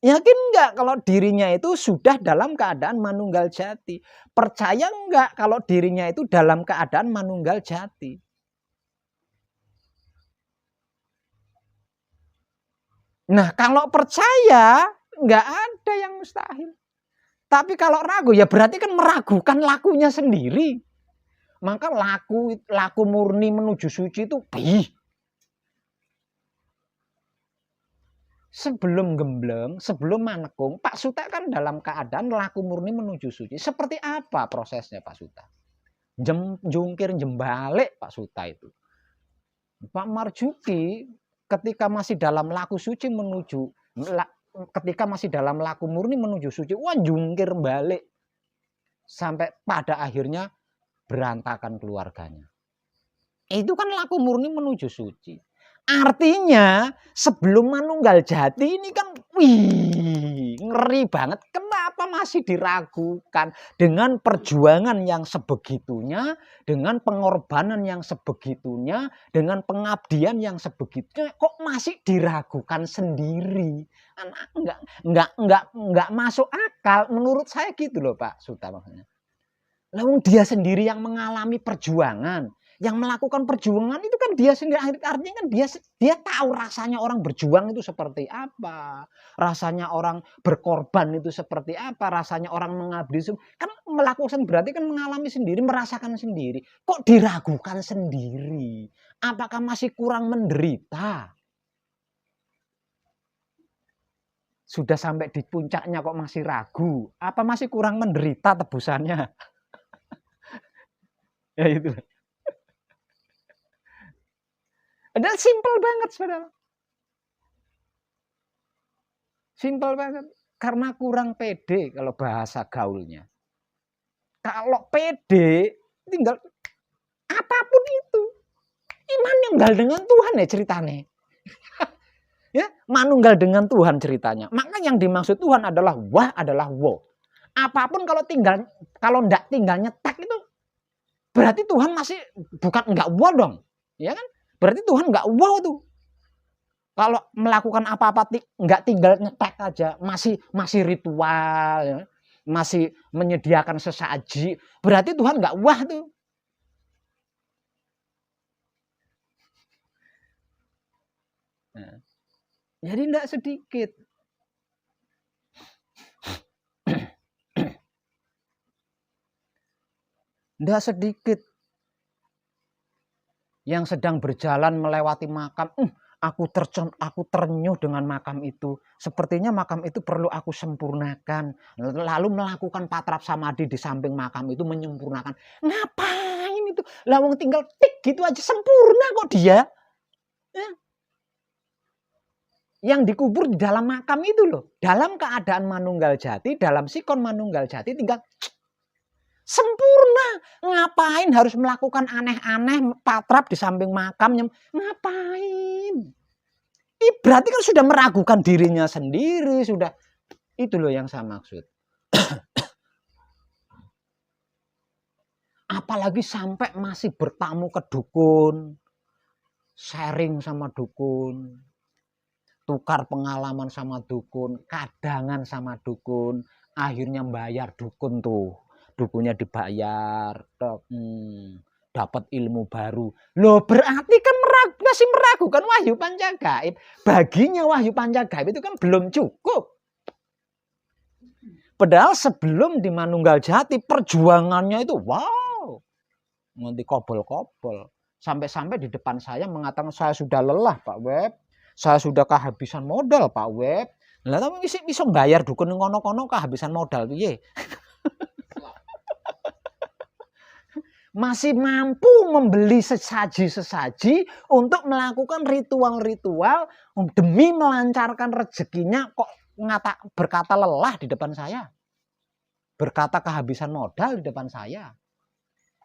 Yakin enggak kalau dirinya itu sudah dalam keadaan manunggal jati? Percaya enggak kalau dirinya itu dalam keadaan manunggal jati? Nah, kalau percaya enggak ada yang mustahil. Tapi kalau ragu ya berarti kan meragukan lakunya sendiri. Maka laku murni menuju suci itu sebelum gembleng, sebelum manekung, Pak Suta kan dalam keadaan laku murni menuju suci. Seperti apa prosesnya Pak Suta? Jungkir jembalik Pak Suta itu. Pak Marjuki ketika masih dalam laku suci ketika masih dalam laku murni menuju suci, wah jungkir balik. Sampai pada akhirnya berantakan keluarganya. Itu kan laku murni menuju suci. Artinya sebelum manunggal jati ini kan ngeri banget. Kenapa masih diragukan? Dengan perjuangan yang sebegitunya, dengan pengorbanan yang sebegitunya, dengan pengabdian yang sebegitunya, kok masih diragukan sendiri? Enggak masuk akal. Menurut saya gitu loh Pak Suta maksudnya. Lalu dia sendiri yang mengalami perjuangan. Yang melakukan perjuangan itu kan dia sendiri, artinya kan dia tahu rasanya orang berjuang itu seperti apa, rasanya orang berkorban itu seperti apa, rasanya orang mengabdi kan melakukan berarti kan mengalami sendiri, merasakan sendiri. Kok diragukan sendiri? Apakah masih kurang menderita? Sudah sampai di puncaknya kok masih ragu? Apa masih kurang menderita tebusannya? Ya itu. Padahal simpel banget, saudara. Simpel banget. Karena kurang pede kalau bahasa gaulnya. Kalau pede, tinggal apapun itu. Iman nunggal dengan Tuhan ya ceritanya. Ya, manunggal dengan Tuhan ceritanya. Maka yang dimaksud Tuhan adalah wah adalah wow. Apapun kalau enggak tinggal nyetek itu berarti Tuhan masih bukan enggak wow dong. Ya kan? Berarti Tuhan enggak wow tuh. Kalau melakukan apa-apa enggak tinggal nyetek aja, masih ritual ya. Masih menyediakan sesaji, berarti Tuhan enggak wah tuh. Nah, jadi enggak sedikit. Enggak sedikit yang sedang berjalan melewati makam. Aku ternyuh dengan makam itu. Sepertinya makam itu perlu aku sempurnakan. Lalu melakukan patrap samadhi di samping makam itu menyempurnakan. Ngapain itu? Lawang tinggal tik gitu aja sempurna kok dia. Ya. Yang dikubur di dalam makam itu loh. Dalam keadaan manunggal jati, dalam sikon manunggal jati tinggal sempurna. Ngapain harus melakukan aneh-aneh patrap di samping makam? Ngapain? Berarti kan sudah meragukan dirinya sendiri. Sudah. Itu loh yang saya maksud. Apalagi sampai masih bertamu ke dukun. Sharing sama dukun. Tukar pengalaman sama dukun. Kadangan sama dukun. Akhirnya bayar dukun tuh. Dukunnya dibayar, dapat ilmu baru. Loh berarti kan masih meragukan wahyu pancagaib. Baginya wahyu pancagaib itu kan belum cukup. Padahal sebelum di manunggal jati perjuangannya itu wow. Nanti kobol-kobol. Sampai-sampai di depan saya mengatakan saya sudah lelah Pak Web. Saya sudah kehabisan modal Pak Web. Lah tapi bisa bayar dukun ngono-ngono kehabisan modal piye? masih mampu membeli sesaji-sesaji untuk melakukan ritual-ritual demi melancarkan rezekinya, kok berkata lelah di depan saya, berkata kehabisan modal di depan saya.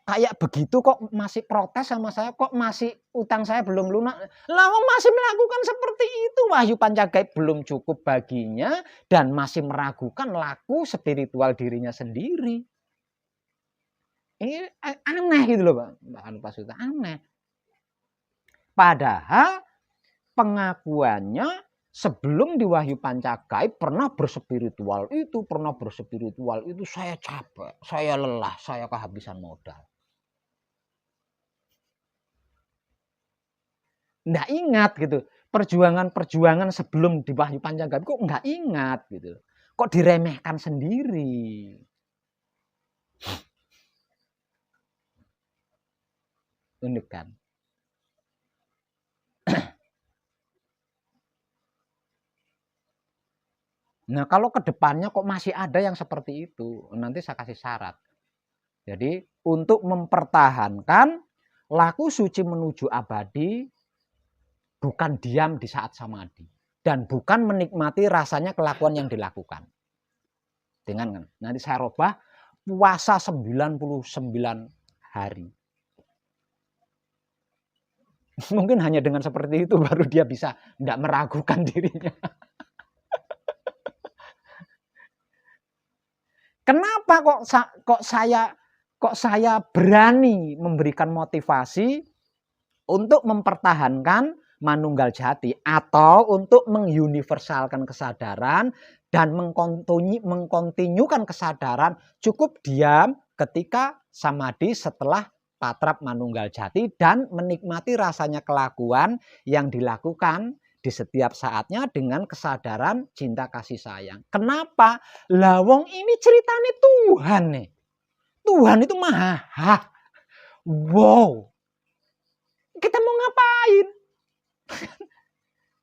Kayak begitu kok masih protes sama saya, kok masih utang saya belum lunas. Lalu masih melakukan seperti itu. Wahyu Pancagaib belum cukup baginya dan masih meragukan laku spiritual dirinya sendiri. Ini aneh gitu loh Pak Suta, aneh. Padahal pengakuannya sebelum di Wahyu Pancagaib pernah berspiritual itu, saya capek, saya lelah, saya kehabisan modal. Nggak ingat gitu, perjuangan-perjuangan sebelum di Wahyu Pancagaib kok nggak ingat gitu, kok diremehkan sendiri. Unik kan? Nah kalau kedepannya kok masih ada yang seperti itu, nanti saya kasih syarat. Jadi untuk mempertahankan laku suci menuju abadi, bukan diam di saat samadhi dan bukan menikmati rasanya kelakuan yang dilakukan. Dengan nanti saya robah puasa 99 hari. Mungkin hanya dengan seperti itu baru dia bisa tidak meragukan dirinya. Kenapa kok saya berani memberikan motivasi untuk mempertahankan manunggal jati atau untuk menguniversalkan kesadaran dan mengkontinyukan kesadaran cukup diam ketika samadhi setelah patrap manunggal jati dan menikmati rasanya kelakuan yang dilakukan di setiap saatnya dengan kesadaran cinta kasih sayang. Kenapa? Lawong ini ceritanya Tuhan nih. Tuhan itu maha. Wow. Kita mau ngapain?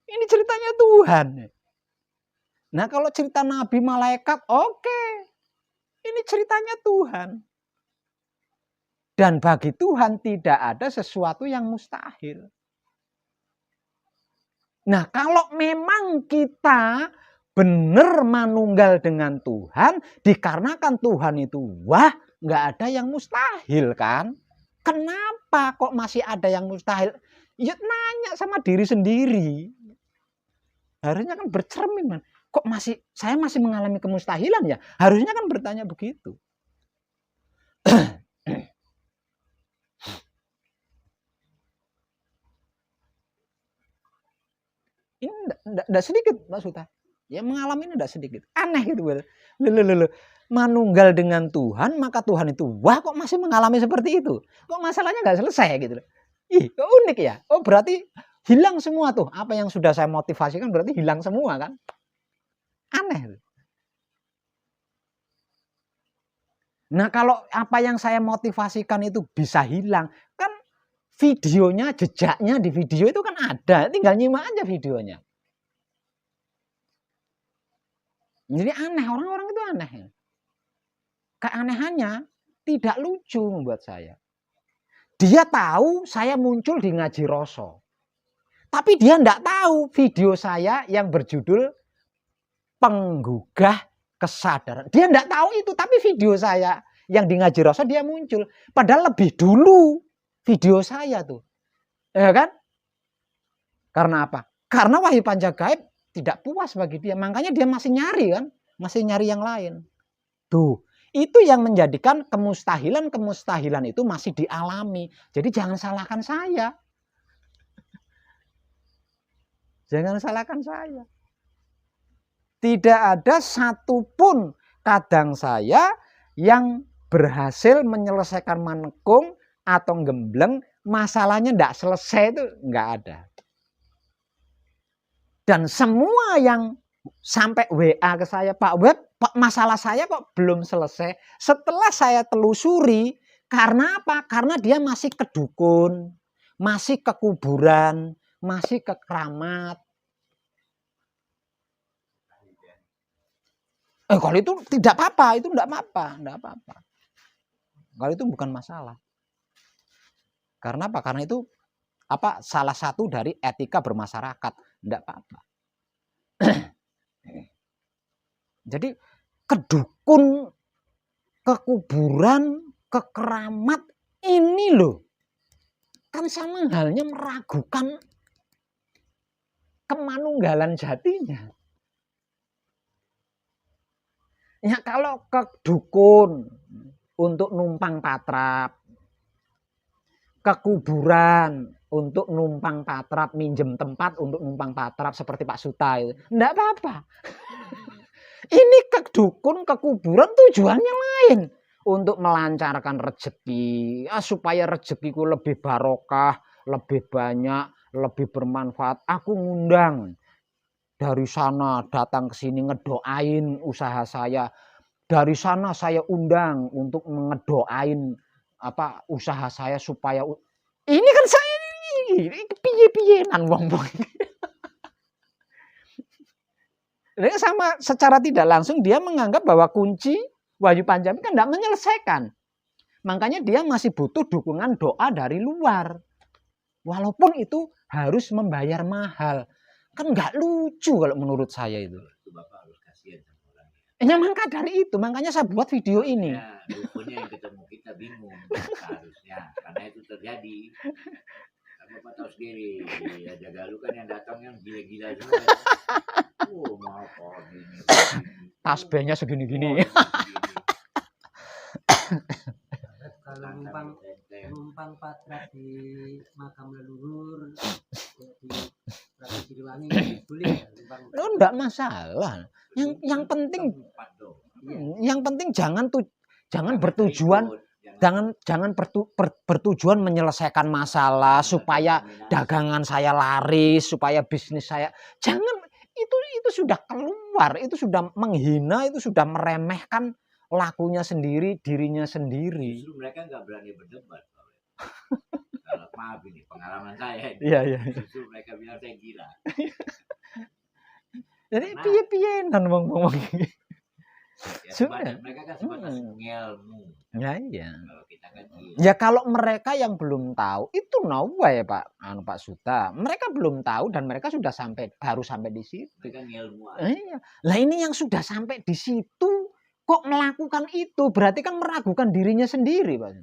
Ini ceritanya Tuhan. Nah kalau cerita nabi malaikat, oke. Ini ceritanya Tuhan. Dan bagi Tuhan tidak ada sesuatu yang mustahil. Nah kalau memang kita benar manunggal dengan Tuhan, dikarenakan Tuhan itu nggak ada yang mustahil kan? Kenapa kok masih ada yang mustahil? Ya nanya sama diri sendiri. Harusnya kan bercermin, man. Kok saya masih mengalami kemustahilan ya? Harusnya kan bertanya begitu. Ini enggak sedikit maksudnya. Ya mengalami ini enggak sedikit. Aneh gitu. Manunggal dengan Tuhan, maka Tuhan itu kok masih mengalami seperti itu. Kok masalahnya enggak selesai gitu. Ih, kok unik ya. Oh berarti hilang semua tuh. Apa yang sudah saya motivasikan berarti hilang semua kan. Aneh. Nah kalau apa yang saya motivasikan itu bisa hilang. Kan videonya, jejaknya di video itu kan ada. Tinggal nyimak aja videonya. Jadi aneh, orang-orang itu aneh. Keanehannya tidak lucu membuat saya. Dia tahu saya muncul di Ngaji Roso. Tapi dia tidak tahu video saya yang berjudul Penggugah Kesadaran. Dia tidak tahu itu, tapi video saya yang di Ngaji Roso dia muncul. Padahal lebih dulu video saya tuh. Ya kan? Karena apa? Karena Wahyu Pancagaib tidak puas bagi dia. Makanya dia masih nyari kan? Masih nyari yang lain. Tuh. Itu yang menjadikan kemustahilan itu masih dialami. Jadi jangan salahkan saya. Jangan salahkan saya. Tidak ada satupun kadang saya yang berhasil menyelesaikan manekung atau gembleng. Masalahnya tidak selesai itu nggak ada. Dan semua yang sampai WA ke saya, Pak Web, masalah saya kok belum selesai. Setelah saya telusuri, karena apa? Karena dia masih ke dukun, masih ke kuburan, masih ke keramat. Kalau itu tidak apa-apa, itu tidak apa-apa, Kalau itu bukan masalah. Karena apa? Karena itu salah satu dari etika bermasyarakat. Tidak apa-apa. Jadi ke dukun, ke kuburan, ke keramat ini loh. Kan sama halnya meragukan kemanunggalan jatinya. Ya kalau ke dukun untuk numpang patrap, ke kuburan untuk numpang patrap, minjem tempat untuk numpang patrap seperti Pak Suta itu, enggak apa-apa. Ini ke dukun, ke kuburan tujuannya lain. Untuk melancarkan rezeki, supaya rezekiku lebih barokah, lebih banyak, lebih bermanfaat. Aku ngundang dari sana datang ke sini ngedoain usaha saya. Dari sana saya undang untuk ngedoain usaha saya supaya ini kan saya ini piye-piyenan wong-wong. Sama secara tidak langsung dia menganggap bahwa kunci Wahyu Panjami kan tidak menyelesaikan. Makanya dia masih butuh dukungan doa dari luar. Walaupun itu harus membayar mahal. Kan nggak lucu kalau menurut saya itu. Itu Bapak harus kasihan sama orangnya. Ya maka dari itu, makanya saya buat video ini. Dukunnya yang ketemu kita bingung harusnya. Karena itu terjadi. Kan Bapak tahu sendiri. Ya Jagalu kan yang datang yang gila-gila semua. Mau kok gini. Tasbihnya segini-gini. Kalau numpang patrap di makam leluhur di Prabu Siliwangi boleh ya numpang? Enggak masalah. Yang penting jangan bertujuan bertujuan menyelesaikan masalah supaya dagangan saya laris, supaya bisnis saya. Jangan, itu sudah keluar, itu sudah menghina, itu sudah meremehkan lakunya sendiri, dirinya sendiri. Justru mereka nggak berani berdebat. Kalau maaf ini pengalaman saya. Iya. Justru mereka bilang saya gila. Jadi piye-piyenan ngomong. Ya, mereka kan sebatas ngelmu. Ya iya. Kalau kita kan ya kalau mereka yang belum tahu itu ya Pak Suta. Mereka belum tahu dan mereka baru sampai di situ. Mereka ngilmu. Iya. Lah ini yang sudah sampai di situ kok melakukan itu, berarti kan meragukan dirinya sendiri, Pak.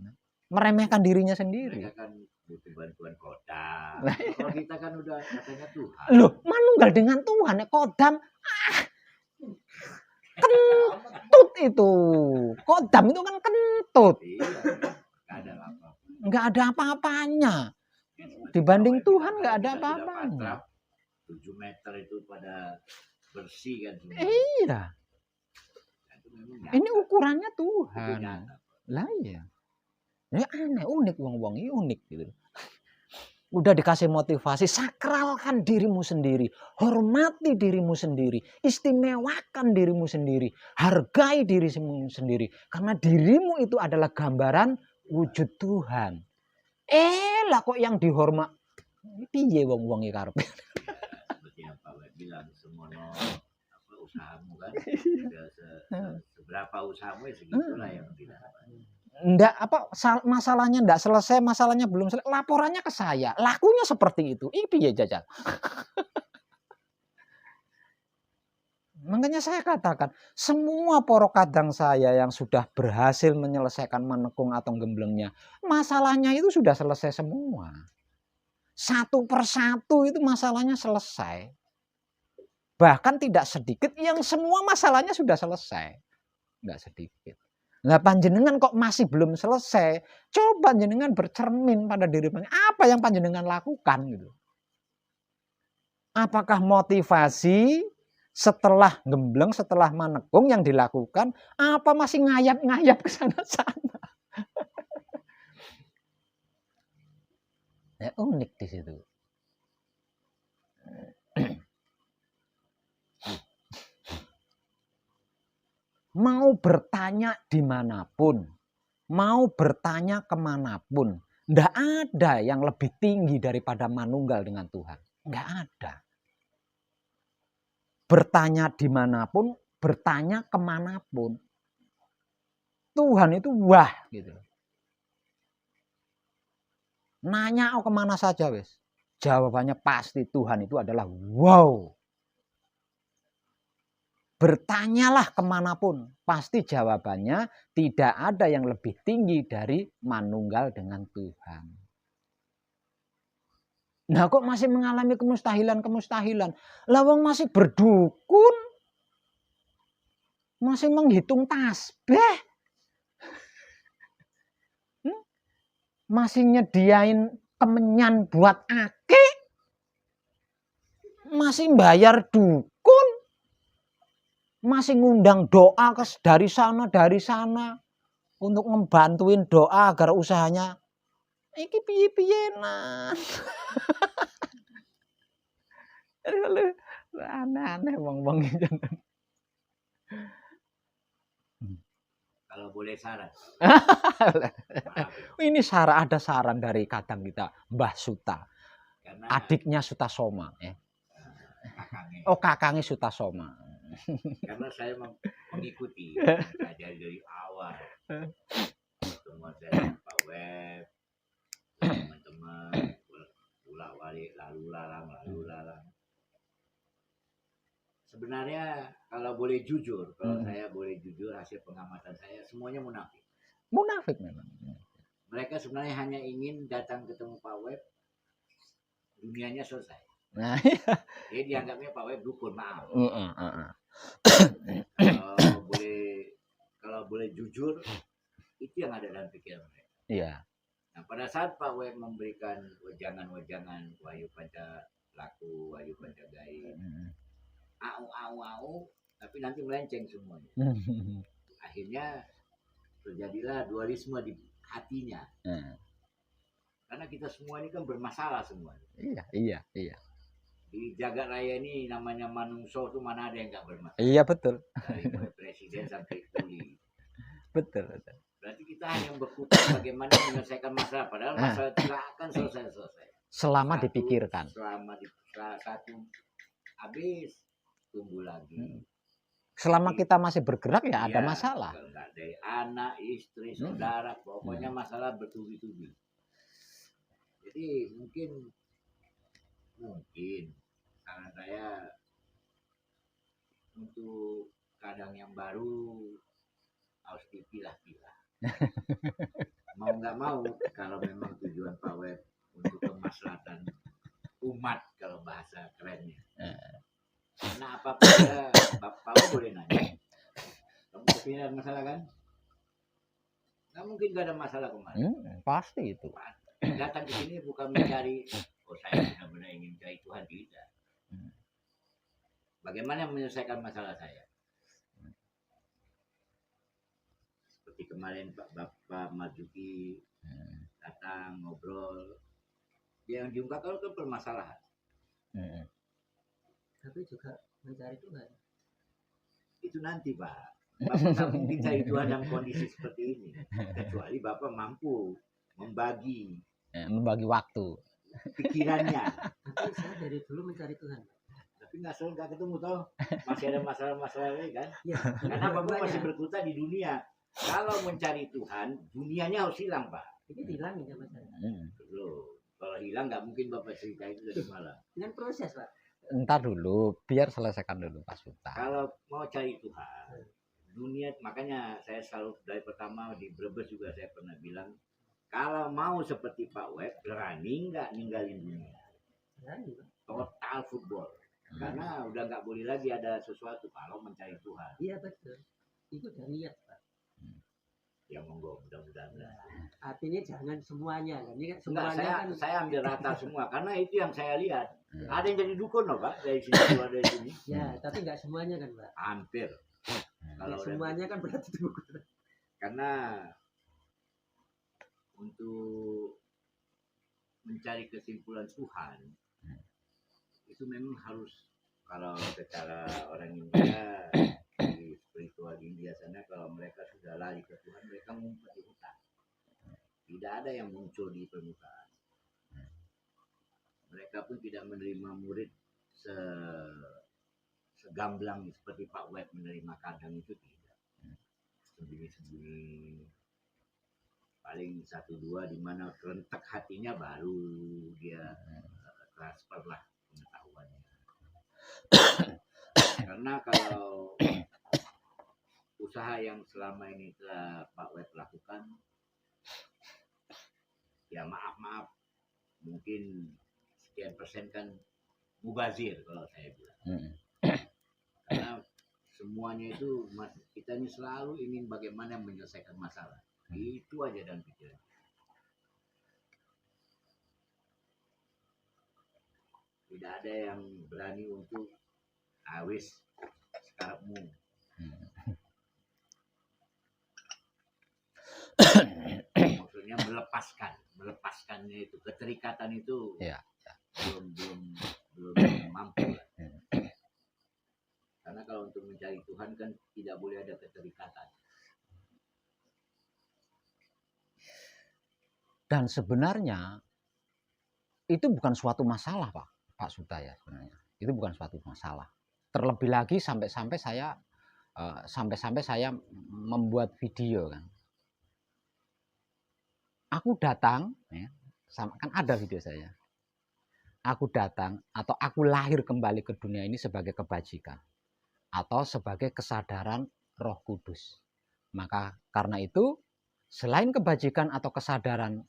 Meremehkan dirinya sendiri. Mereka kan butuh bantuan kodam. Kalau kita kan udah katanya Tuhan. Loh, manunggal dengan Tuhan ya kodam. Kentut itu. Kodam itu kan kentut. Iya, nggak ada apa-apa. Nggak ada apa-apanya. Dibanding Tuhan nggak ada apa-apanya. 7 meter itu pada bersih kan semua. Iya. Ini ukurannya Tuhan. Lah iya. Ya aneh, unik wong-wong ini unik gitu. Udah dikasih motivasi, sakralkan dirimu sendiri, hormati dirimu sendiri, istimewakan dirimu sendiri, hargai dirimu sendiri. Karena dirimu itu adalah gambaran wujud Tuhan. Lah kok yang dihormat? Piye wong-wong iki karepe? Seperti yang Pak Wek bilang, semono usahamu kan. Seberapa usahamu ya segitulah yang tidak. Enggak masalahnya enggak selesai, masalahnya belum selesai, laporannya ke saya, lakunya seperti itu. Ini piye jajal. Makanya saya katakan, semua poro kadang saya yang sudah berhasil menyelesaikan menekung atau gemblengnya, masalahnya itu sudah selesai semua. Satu persatu itu masalahnya selesai. Bahkan tidak sedikit yang semua masalahnya sudah selesai. Enggak sedikit. Nah panjenengan kok masih belum selesai, coba panjenengan bercermin pada diri panjenengan, apa yang panjenengan lakukan gitu. Apakah motivasi setelah gembleng, setelah manekung yang dilakukan, apa masih ngayap-ngayap ke sana-sana? Ya unik di situ. Mau bertanya dimanapun, mau bertanya kemanapun, nggak ada yang lebih tinggi daripada manunggal dengan Tuhan. Nggak ada. Bertanya dimanapun, bertanya kemanapun. Tuhan itu wah gitu. Nanya kemana saja wes. Jawabannya pasti Tuhan itu adalah wow. Bertanyalah kemanapun, pasti jawabannya tidak ada yang lebih tinggi dari manunggal dengan Tuhan. Nah kok masih mengalami kemustahilan-kemustahilan? Lawang masih berdukun, masih menghitung tasbih, masih nyediain kemenyan buat ake, masih bayar dukun, masih ngundang doa dari sana untuk ngebantuin doa agar usahanya iki piye-piyenan. Aneh-aneh wong-wong itu. Kalau boleh saran. Ini ada saran dari kadang kita Mbah Suta. Karena Adiknya Sutasoma ya. kakaknya. Oh, kakangnya Sutasoma. Karena saya mengikuti dari awal. Teman saya Pak Web, teman-teman, bolak-balik lalu lalang. Sebenarnya kalau boleh jujur, kalau saya boleh jujur hasil pengamatan saya semuanya munafik. Munafik memang. Mereka sebenarnya hanya ingin datang ketemu Pak Web, dunianya selesai. Nah, iya. Jadi dianggapnya Pak Web dukun, maaf. Kalau boleh jujur, itu yang ada dalam pikiran mereka. Iya. Nah, pada saat Pak Web memberikan wejangan-wejangan Wahyu Panca Laku, Wahyu Panca Gaib, au, tapi nanti melenceng semuanya. Akhirnya terjadilah dualisme di hatinya. Karena kita semua ini kan bermasalah semua. Iya. Di jagat raya ini namanya manungso tuh mana ada yang nggak bermasalah. Iya betul. Dari mulai presiden sampai kuli. Betul. Berarti kita hanya berkutat bagaimana menyelesaikan masalah. Padahal masalah tidak akan selesai. Selama dipikirkan. Selama satu habis tumbuh lagi. Selama kita masih bergerak ya ada masalah. Enggak dari anak, istri, saudara, pokoknya masalah bertubi-tubi. Jadi mungkin saran saya untuk kadang yang baru harus dipilah-pilah. Mau nggak mau kalau memang tujuan Pak Web untuk kemaslahatan umat kalau bahasa kerennya. Karena apa-apa ya, Bapak boleh nanya. Kamu kepikiran masalah kan? Nggak mungkin gak ada masalah kemarin. Pasti itu. Datang ke sini bukan mencari, saya benar-benar ingin mencari Tuhan, tidak. Bagaimana menyelesaikan masalah saya? Seperti kemarin Bapak Marzuki datang ngobrol, yang diungkapkan kan permasalahan. Tapi juga mencari Tuhan. Itu nanti Pak. Bapak tak mungkin cari Tuhan dalam kondisi seperti ini. Kecuali Bapak mampu membagi waktu. Pikirannya. Tapi saya dari dulu mencari Tuhan. Tapi nggak ketemu toh. Masih ada masalah-masalah lain kan? Ya, karena Bapak masih berkutat di dunia. Kalau mencari Tuhan, dunianya harus hilang Pak. Itu hilang ya Mas. Loh, kalau hilang nggak mungkin Bapak cerita itu dari malam. Dengan proses Pak. Entar dulu, biar selesaikan dulu Pak Suta. Kalau mau cari Tuhan, dunia, makanya saya selalu dari pertama di Brebes juga saya pernah bilang, kalau mau seperti Pak Web, berani nggak ninggalin dunia? Berani Pak. Total football. Karena udah nggak boleh lagi ada sesuatu kalau mencari Tuhan. Iya betul. Itu udah niat Pak. Ya monggo, mudah-mudahan. Artinya jangan semuanya kan. Ini kan semuanya saya ambil rata semua karena itu yang saya lihat. Ada yang jadi dukun loh Pak, dari sini keluar dari sini. Ya, tapi nggak semuanya kan Pak. Hampir. Kalau semuanya kan berarti dukun. Karena untuk mencari kesimpulan Tuhan itu memang harus, kalau secara orang India di spiritual India sana, kalau mereka sudah lari ke Tuhan, mereka ngumpet di hutan. Tidak ada yang muncul di permukaan. Mereka pun tidak menerima murid segamblang seperti Pak Web menerima kadang, itu tidak. Sembunyi-sembunyi. paling 1-2 di mana kerentak hatinya baru dia transfer lah pengetahuannya. Karena kalau usaha yang selama ini telah Pak Web lakukan, ya maaf mungkin sekian persen kan mubazir kalau saya bilang. Karena semuanya itu kita ini selalu ingin bagaimana menyelesaikan masalah. Itu aja dan pikiran. Tidak ada yang berani untuk awis sekarangmu. Maksudnya melepaskannya itu, keterikatan itu Ya. belum mampu lah. Karena kalau untuk mencari Tuhan kan tidak boleh ada keterikatan. Dan sebenarnya itu bukan suatu masalah, Pak Suta ya sebenarnya. Itu bukan suatu masalah. Terlebih lagi sampai-sampai saya membuat video kan. Aku datang, ya, kan ada video saya. Aku datang atau aku lahir kembali ke dunia ini sebagai kebajikan atau sebagai kesadaran Roh Kudus. Maka karena itu, selain kebajikan atau kesadaran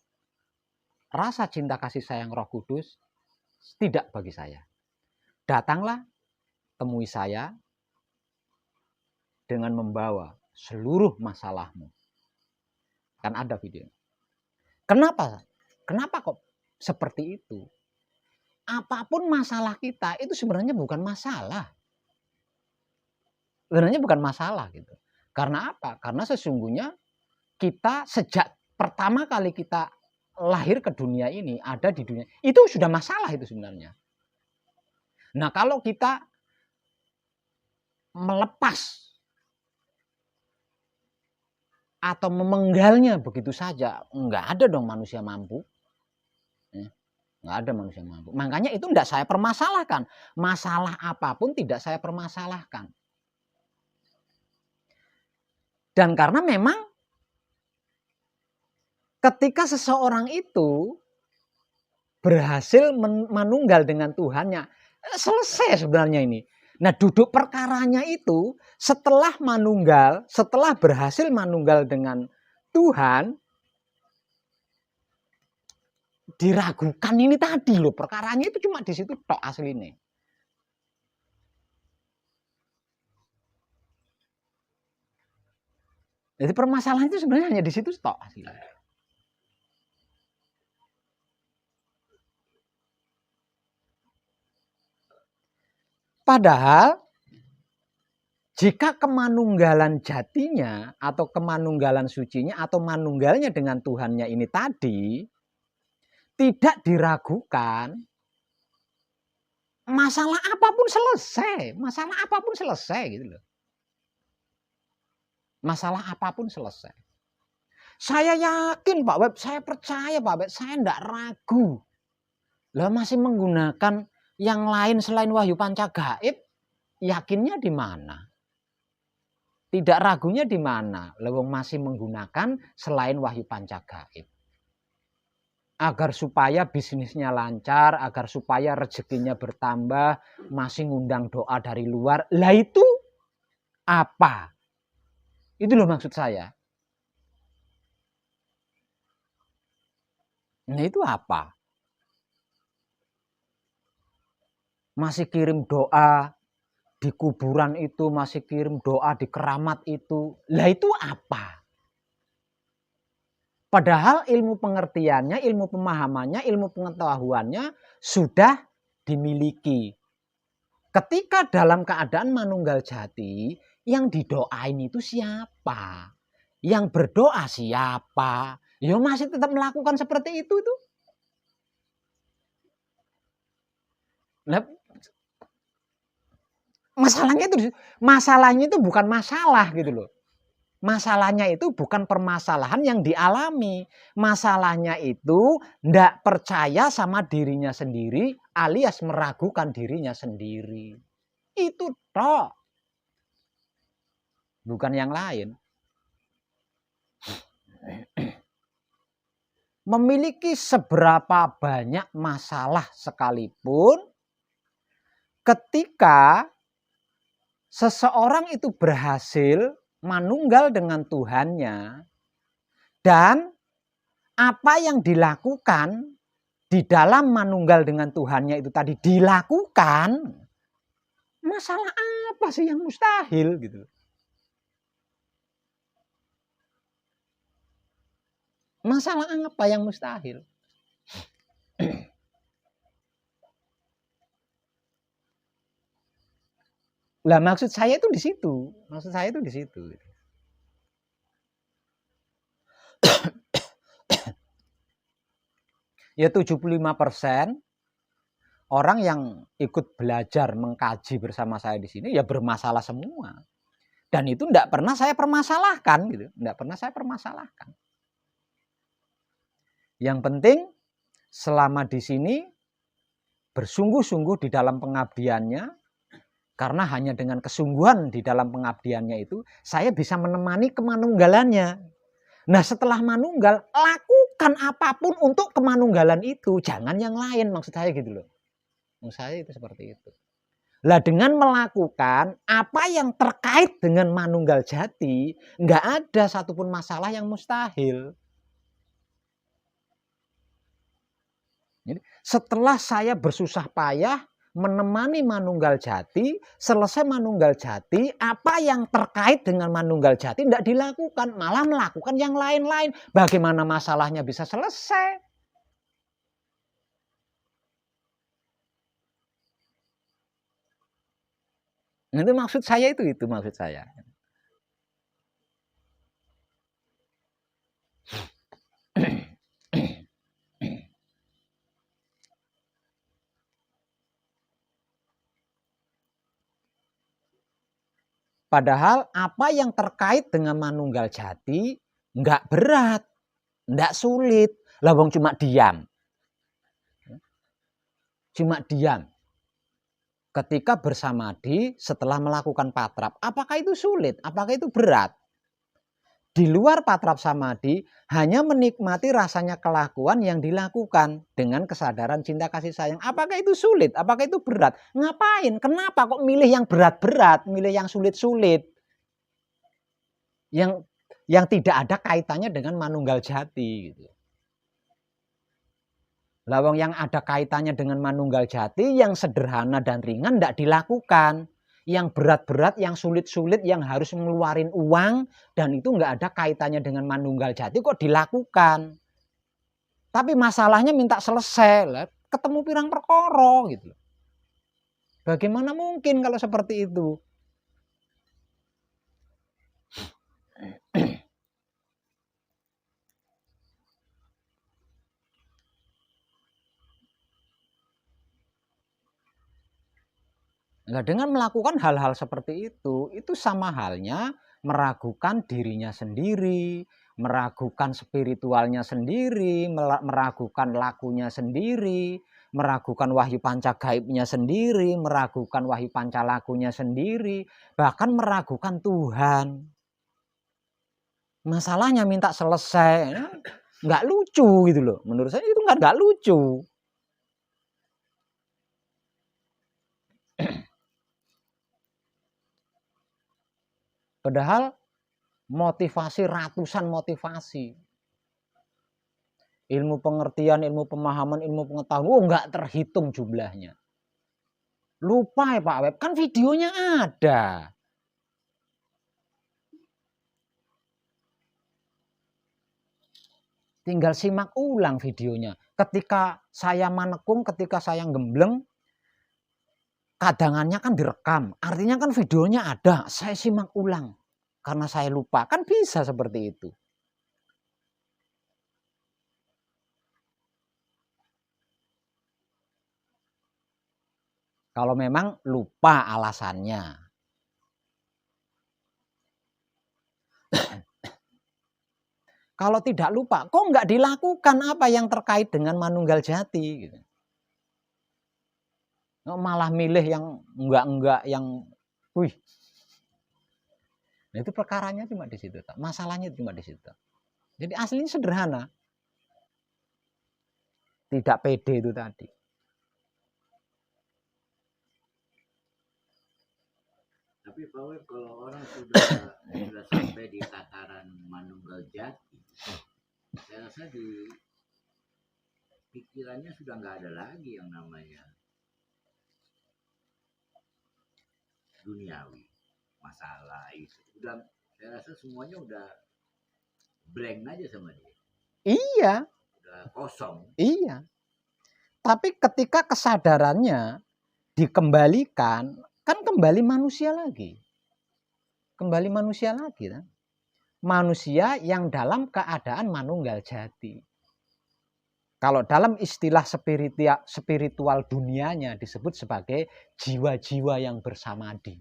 rasa cinta kasih sayang Roh Kudus, tidak bagi saya. Datanglah, temui saya dengan membawa seluruh masalahmu. Kan ada video. Kenapa? Kenapa kok seperti itu? Apapun masalah kita itu sebenarnya bukan masalah. Sebenarnya bukan masalah gitu. Karena apa? Karena sesungguhnya kita sejak pertama kali kita lahir ke dunia ini, ada di dunia, itu sudah masalah itu sebenarnya. Nah, kalau kita melepas atau memenggalnya begitu saja, nggak ada dong manusia mampu. Nggak ada manusia mampu. Makanya itu tidak saya permasalahkan. Masalah apapun tidak saya permasalahkan. Dan karena memang ketika seseorang itu berhasil manunggal dengan Tuhannya, selesai sebenarnya ini. Nah, duduk perkaranya itu setelah manunggal, setelah berhasil manunggal dengan Tuhan, diragukan ini tadi loh, perkaranya itu cuma di situ tok aslinya. Jadi permasalahan itu sebenarnya hanya di situ tok aslinya. Padahal jika kemanunggalan jatinya atau kemanunggalan sucinya atau manunggalnya dengan Tuhannya ini tadi tidak diragukan, masalah apapun selesai. Masalah apapun selesai gitu loh. Masalah apapun selesai. Saya yakin Pak Web, saya percaya Pak Web, saya tidak ragu. Lah masih menggunakan yang lain selain Wahyu Pancagaib, yakinnya di mana? Tidak ragunya di mana? Lewong masih menggunakan selain Wahyu Pancagaib. Agar supaya bisnisnya lancar, agar supaya rezekinya bertambah, masih ngundang doa dari luar. Lah itu apa? Itu loh maksud saya. Nah itu apa? Masih kirim doa di kuburan itu, masih kirim doa di keramat itu. Lah itu apa? Padahal ilmu pengertiannya, ilmu pemahamannya, ilmu pengetahuannya sudah dimiliki. Ketika dalam keadaan manunggal jati, yang didoain itu siapa? Yang berdoa siapa? Ya masih tetap melakukan seperti itu tuh. Nah, masalahnya itu bukan masalah gitu loh. Masalahnya itu bukan permasalahan yang dialami. Masalahnya itu tidak percaya sama dirinya sendiri alias meragukan dirinya sendiri. Itu toh. Bukan yang lain. memiliki seberapa banyak masalah sekalipun, ketika seseorang itu berhasil manunggal dengan Tuhannya, dan apa yang dilakukan di dalam manunggal dengan Tuhannya itu tadi dilakukan, masalah apa sih yang mustahil gitu? Masalah apa yang mustahil? Lah maksud saya itu di situ. Maksud saya itu di situ. Ya 75% orang yang ikut belajar mengkaji bersama saya di sini ya bermasalah semua. Dan itu tidak pernah saya permasalahkan gitu. Tidak pernah saya permasalahkan. Yang penting selama di sini bersungguh-sungguh di dalam pengabdiannya, karena hanya dengan kesungguhan di dalam pengabdiannya itu saya bisa menemani kemanunggalannya. Nah setelah manunggal, lakukan apapun untuk kemanunggalan itu, jangan yang lain, maksud saya gitu loh. Maksud saya itu seperti itu. Lah dengan melakukan apa yang terkait dengan manunggal jati, nggak ada satupun masalah yang mustahil. Jadi, setelah saya bersusah payah menemani manunggal jati, selesai manunggal jati, apa yang terkait dengan manunggal jati tidak dilakukan, malah melakukan yang lain-lain. Bagaimana masalahnya bisa selesai? Itu maksud saya itu maksud saya. Padahal apa yang terkait dengan manunggal jati nggak berat, nggak sulit. Lah wong cuma diam. Cuma diam. Ketika bersamadi setelah melakukan patrap, apakah itu sulit? Apakah itu berat? Di luar patrap samadi hanya menikmati rasanya kelakuan yang dilakukan dengan kesadaran cinta kasih sayang. Apakah itu sulit? Apakah itu berat? Ngapain? Kenapa kok milih yang berat-berat, milih yang sulit-sulit? Yang tidak ada kaitannya dengan manunggal jati gitu. Lawang yang ada kaitannya dengan manunggal jati, yang sederhana dan ringan tidak dilakukan. Yang berat-berat, yang sulit-sulit, yang harus ngeluarin uang, dan itu nggak ada kaitannya dengan manunggal jati kok dilakukan. Tapi masalahnya minta selesai, ketemu pirang perkara gitu. Bagaimana mungkin kalau seperti itu? Nah, dengan melakukan hal-hal seperti itu sama halnya meragukan dirinya sendiri, meragukan spiritualnya sendiri, meragukan lakunya sendiri, meragukan wahyu panca gaibnya sendiri, meragukan wahyu panca lakunya sendiri, bahkan meragukan Tuhan. Masalahnya minta selesai, nggak lucu gitu loh. Menurut saya itu nggak lucu. Padahal motivasi, ratusan motivasi. Ilmu pengertian, ilmu pemahaman, ilmu pengetahuan, nggak terhitung jumlahnya. Lupa ya Pak Web, kan videonya ada. Tinggal simak ulang videonya. Ketika saya manekung, ketika saya gembleng, kadangannya kan direkam. Artinya kan videonya ada, saya simak ulang. Karena saya lupa, kan bisa seperti itu. Kalau memang lupa alasannya. Kalau tidak lupa, kok nggak dilakukan apa yang terkait dengan manunggal jati? Gitu. Malah milih yang enggak yang, wih. Nah itu perkaranya cuma di situ, masalahnya cuma di situ. Jadi aslinya sederhana. tidak pede itu tadi. Tapi Pak Web, kalau orang sudah sampai di tataran manunggal jati, saya rasa di pikirannya sudah nggak ada lagi yang namanya duniawi, masalah itu. Saya rasa semuanya udah blank aja sama dia. Iya. Udah kosong. Iya. Tapi ketika kesadarannya dikembalikan, kan kembali manusia lagi. Kembali manusia lagi kan? Manusia yang dalam keadaan manunggal jati. Kalau dalam istilah spiritual dunianya disebut sebagai jiwa-jiwa yang bersamadi.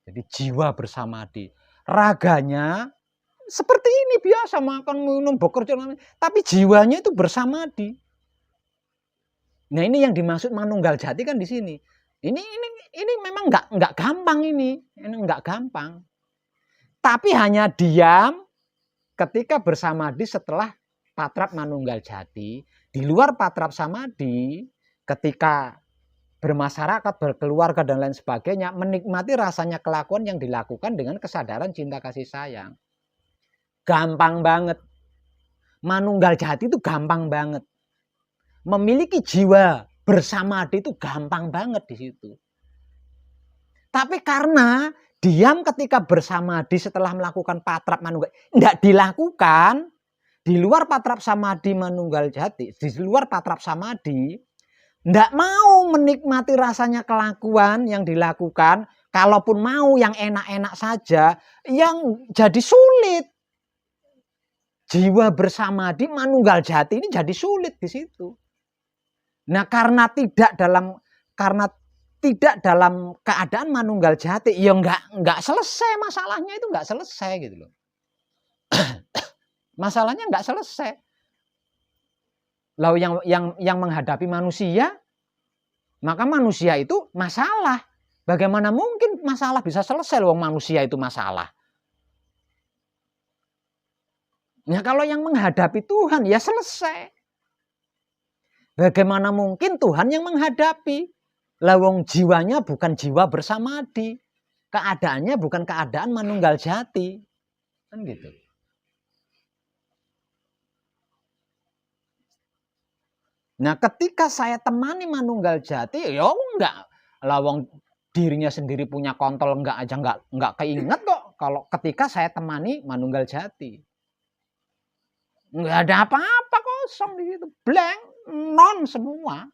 Jadi jiwa bersamadi. Raganya seperti ini biasa, makan, minum, bekerja, tapi jiwanya itu bersamadi. Nah, ini yang dimaksud manunggal jati kan di sini. Ini memang nggak gampang ini nggak gampang. Tapi hanya diam ketika bersamadi setelah patrap manunggal jati. Di luar patrap samadi, ketika bermasyarakat, berkeluarga dan lain sebagainya, menikmati rasanya kelakuan yang dilakukan dengan kesadaran cinta kasih sayang. Gampang banget. Manunggal jati itu gampang banget. Memiliki jiwa bersamadi itu gampang banget di situ. Tapi karena diam ketika bersamadi setelah melakukan patrap manunggal, tidak dilakukan di luar patrap samadi manunggal jati, di luar patrap samadi, tidak mau menikmati rasanya kelakuan yang dilakukan, kalaupun mau yang enak-enak saja, yang jadi sulit. Jiwa bersamadi manunggal jati ini jadi sulit di situ. Nah, karena tidak dalam keadaan manunggal jati, ya nggak selesai masalahnya, itu nggak selesai gitu loh. Masalahnya nggak selesai. Lalu yang menghadapi manusia, maka manusia itu masalah. Bagaimana mungkin masalah bisa selesai loh, manusia itu masalah. Nah, kalau yang menghadapi Tuhan ya selesai. Bagaimana mungkin Tuhan yang menghadapi? Lawang jiwanya bukan jiwa bersamadi. Keadaannya bukan keadaan manunggal jati. Kan gitu. Nah, ketika saya temani manunggal jati, ya enggak. Lawang dirinya sendiri punya kontrol enggak keinget kok kalau ketika saya temani manunggal jati. Enggak ada apa-apa, kosong di situ, blank, non semua.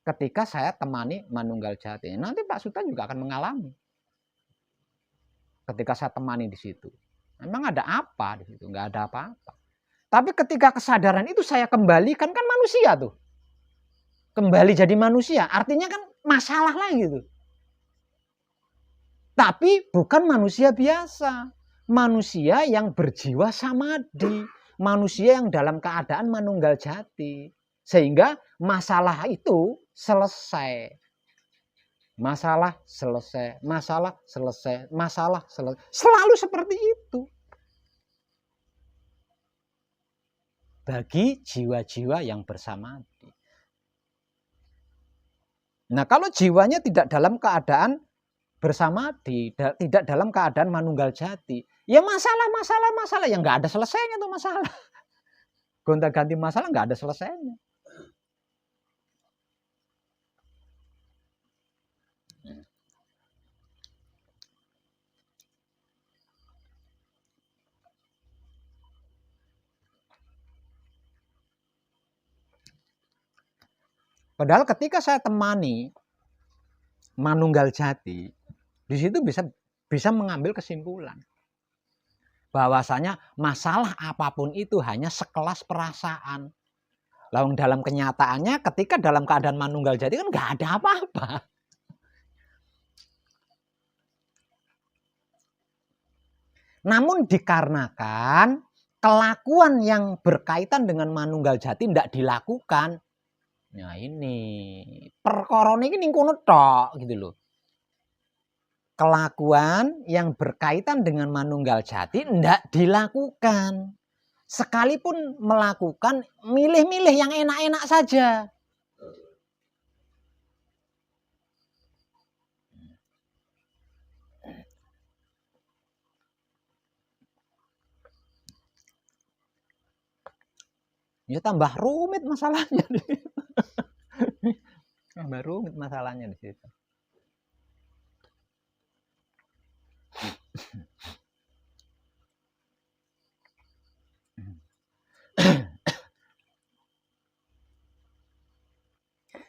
Ketika saya temani manunggal jati, nanti Pak Sutan juga akan mengalami. Ketika saya temani di situ, memang ada apa di situ? Enggak ada apa-apa. Tapi ketika kesadaran itu saya kembalikan, kan manusia tuh, kembali jadi manusia, artinya kan masalah lagi tuh. Tapi bukan manusia biasa. Manusia yang berjiwa samadi, manusia yang dalam keadaan manunggal jati, sehingga masalah itu selesai. Masalah selesai, masalah selesai, masalah selesai. Selalu seperti itu. Bagi jiwa-jiwa yang bersamadi. Nah, kalau jiwanya tidak dalam keadaan bersamadi, tidak dalam keadaan manunggal jati, ya masalah yang nggak ada selesainya tuh masalah. Gonta-ganti masalah nggak ada selesainya. Padahal ketika saya temani manunggal jati, di situ bisa mengambil kesimpulan bahwasanya masalah apapun itu hanya sekelas perasaan. Lalu dalam kenyataannya ketika dalam keadaan manunggal jati kan nggak ada apa-apa. Namun dikarenakan kelakuan yang berkaitan dengan manunggal jati tidak dilakukan, nah ini perkara ini ngono tok gitu loh. Kelakuan yang berkaitan dengan manunggal jati tidak dilakukan, sekalipun melakukan, milih-milih yang enak-enak saja. Ya tambah rumit masalahnya. Tambah rumit masalahnya di situ.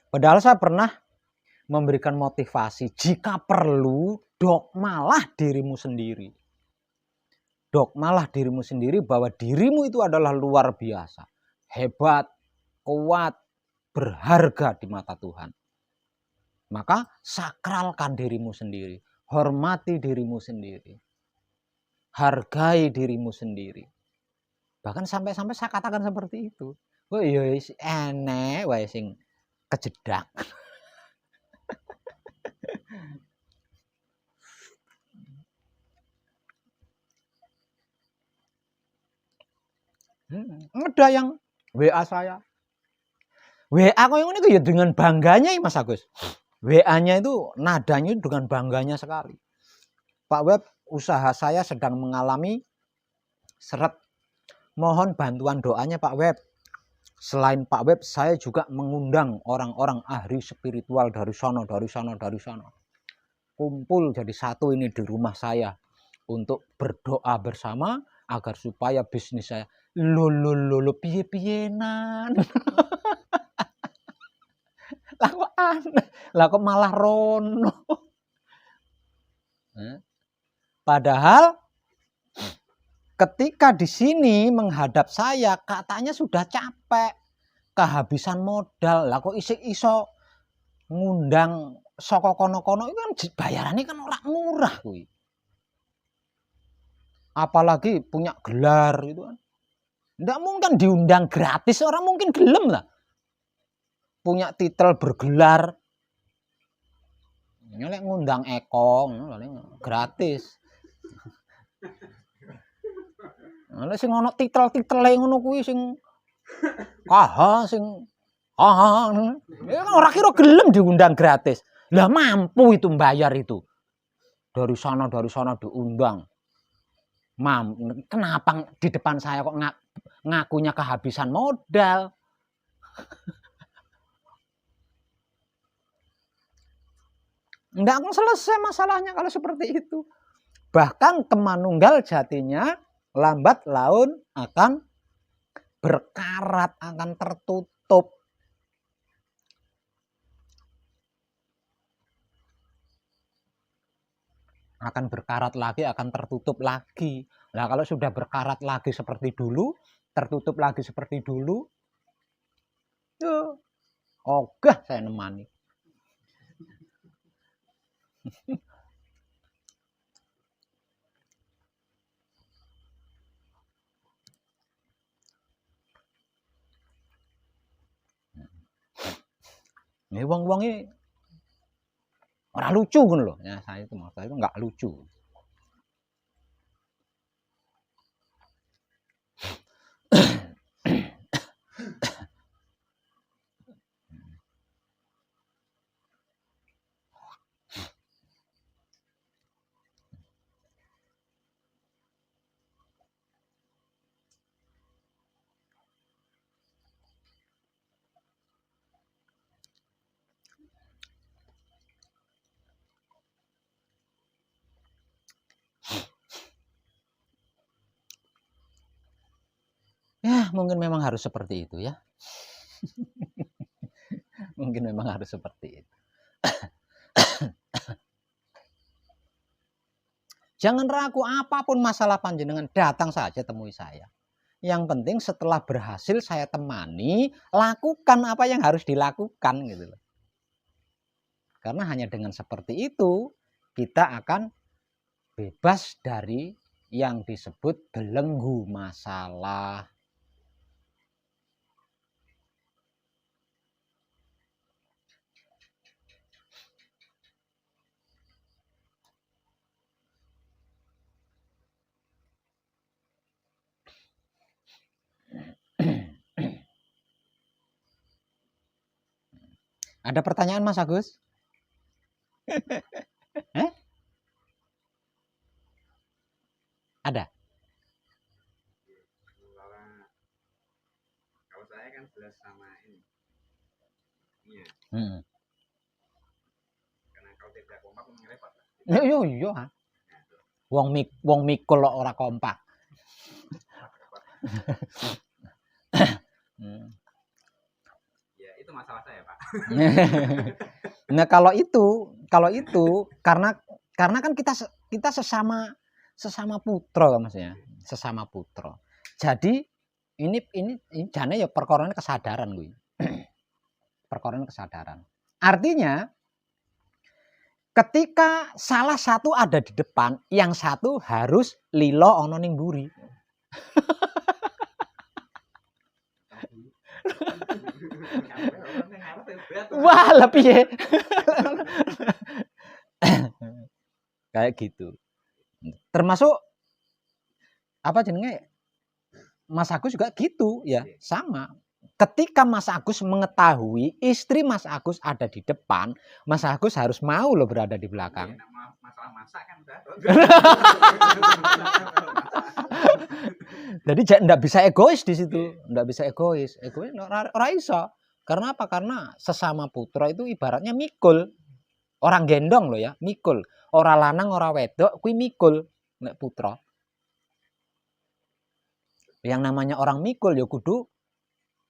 Padahal saya pernah memberikan motivasi, jika perlu dogmalah dirimu sendiri. Dogmalah dirimu sendiri bahwa dirimu itu adalah luar biasa, hebat, kuat, berharga di mata Tuhan. Maka sakralkan dirimu sendiri, hormati dirimu sendiri, hargai dirimu sendiri. Bahkan sampai-sampai saya katakan seperti itu. Oh iya enek wae sing kejedak. Ada yang WA saya. WA kok yang ini ya dengan bangganya ya Mas Agus. WA-nya itu nadanya dengan bangganya sekali. Pak Web, usaha saya sedang mengalami seret. Mohon bantuan doanya Pak Web. Selain Pak Web, saya juga mengundang orang-orang ahli spiritual dari sana. Kumpul jadi satu ini di rumah saya untuk berdoa bersama agar supaya bisnis saya lo piye-piyenan. Lah kok aneh, lah kok malah rono. Padahal ketika di sini menghadap saya katanya sudah capek, kehabisan modal. Lah kok iso ngundang saka kono-kono itu kan bayarannya kan ora murah kuwi. Apalagi punya gelar gitu kan. Nggak mungkin diundang gratis, orang mungkin gelem lah. Punya titel bergelar. Nyolek ngundang Eko, gratis. Lah sing ono titel-titele ngono kuwi sing sing ya ora kira gelem diundang gratis. Lah mampu itu bayar itu. Dari sana diundang. Kenapa di depan saya kok ngakunya kehabisan modal? Enggak akan selesai masalahnya kalau seperti itu. Bahkan kemanunggal jatinya lambat laun akan berkarat, akan tertutup. Akan berkarat lagi, akan tertutup lagi. Nah kalau sudah berkarat lagi seperti dulu, tertutup lagi seperti dulu, ogah saya nemani. Ini wong-wongnya ora lucu kan loh. Ya saya itu maksudnya itu nggak lucu. Ya mungkin memang harus seperti itu ya. Mungkin memang harus seperti itu. Jangan ragu apapun masalah panjenengan, datang saja temui saya. Yang penting setelah berhasil saya temani, lakukan apa yang harus dilakukan gitu loh. Karena hanya dengan seperti itu kita akan bebas dari yang disebut belenggu masalah. Ada pertanyaan Mas Agus? Ada? Kalau saya kan jelas sama ini. Iya. Karena kalau tidak kompak memang repot. Yo. Wong mikul kok ora kompak. Ya itu masalah saya Pak. Nah kalau itu karena kan kita sesama putra Mas ya, sesama putra. Jadi ini jane ya perkara kesadaran kuwi. Perkara kesadaran. Artinya ketika salah satu ada di depan, yang satu harus lilo ana ning mburi. Wah, lebih ya. Kayak gitu. Termasuk apa jenenge? Mas Agus juga gitu ya, sama. Ketika Mas Agus mengetahui istri Mas Agus ada di depan, Mas Agus harus mau loh berada di belakang. Masalah masak kan udah. Jadi enggak bisa egois di situ, enggak bisa egois. Egois ora iso. Karena apa? Karena sesama putra itu ibaratnya mikul. Orang gendong loh ya, mikul. Ora lanang ora wedok kuwi mikul nek putra. Yang namanya orang mikul ya kudu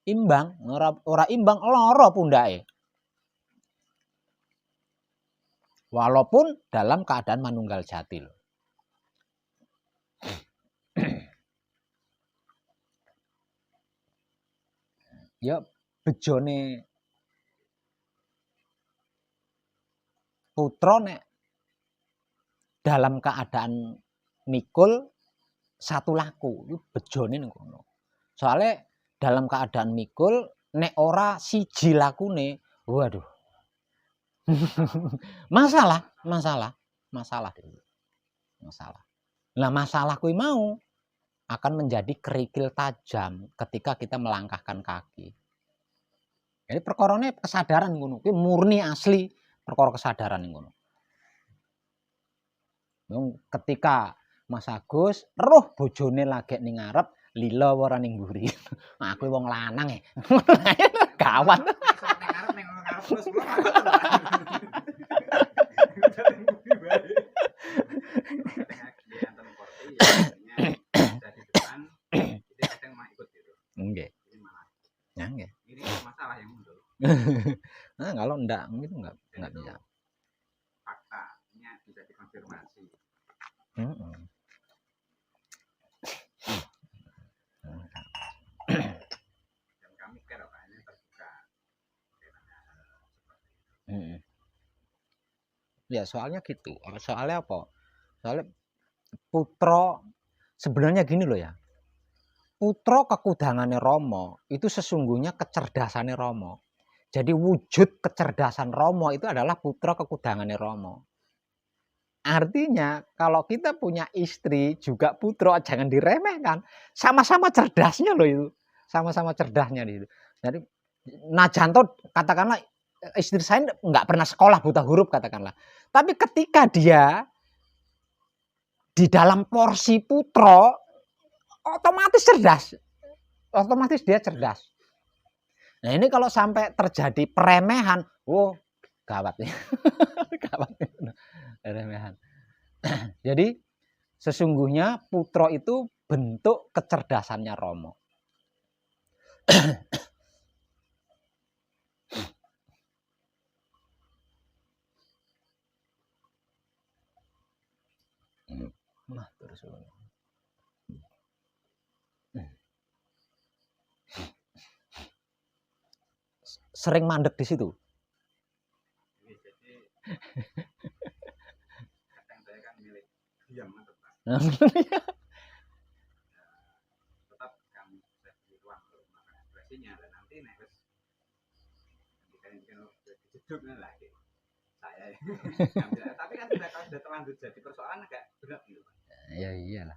imbang, ora imbang lara pundake. Walaupun dalam keadaan manunggal jati loh. Ya bejone putra nek dalam keadaan mikul satu laku itu bejone ning kono. Soale dalam keadaan mikul nek ora siji lakune, waduh. masalah. Nah, masalah kuwi mau akan menjadi kerikil tajam ketika kita melangkahkan kaki. Jadi perkorone kesadaran ngono, kuwi murni asli perkara kesadaran ngono. Ketika Mas Agus roh bojone lagi ning ngarep, lila ora ning mburi. Aku wong lanang e. Gawat. Ning ngarep terus masalah yang muncul. Nah, kalau enggak gitu enggak bisa. Faktanya bisa dikonfirmasi. Dan kami kira-kira terbuka. Ya soalnya gitu. Soalnya apa? Soalnya putra sebenarnya gini loh ya. Putra kekudangane Rama itu sesungguhnya kecerdasannya Rama. Jadi wujud kecerdasan Rama itu adalah putra kekudangane Rama. Artinya kalau kita punya istri juga putra jangan diremehkan. Sama-sama cerdasnya loh itu. Sama-sama cerdasnya itu. Jadi najanto katakanlah istri saya nggak pernah sekolah buta huruf katakanlah. Tapi ketika dia di dalam porsi putra otomatis cerdas. Otomatis dia cerdas. Nah ini kalau sampai terjadi peremehan, gawat ya. Gawat. Peremehan. Jadi sesungguhnya putra itu bentuk kecerdasannya Rama. Nah, terus sering mandek di situ. Kadang saya kan milik diam tetap kami bisa beri ruang untuk melakukan ekspresinya dan nanti next ketika dijeduk lagi saya tapi kan sudah terlanjur jadi persoalan agak berat gitu. Ya iyalah.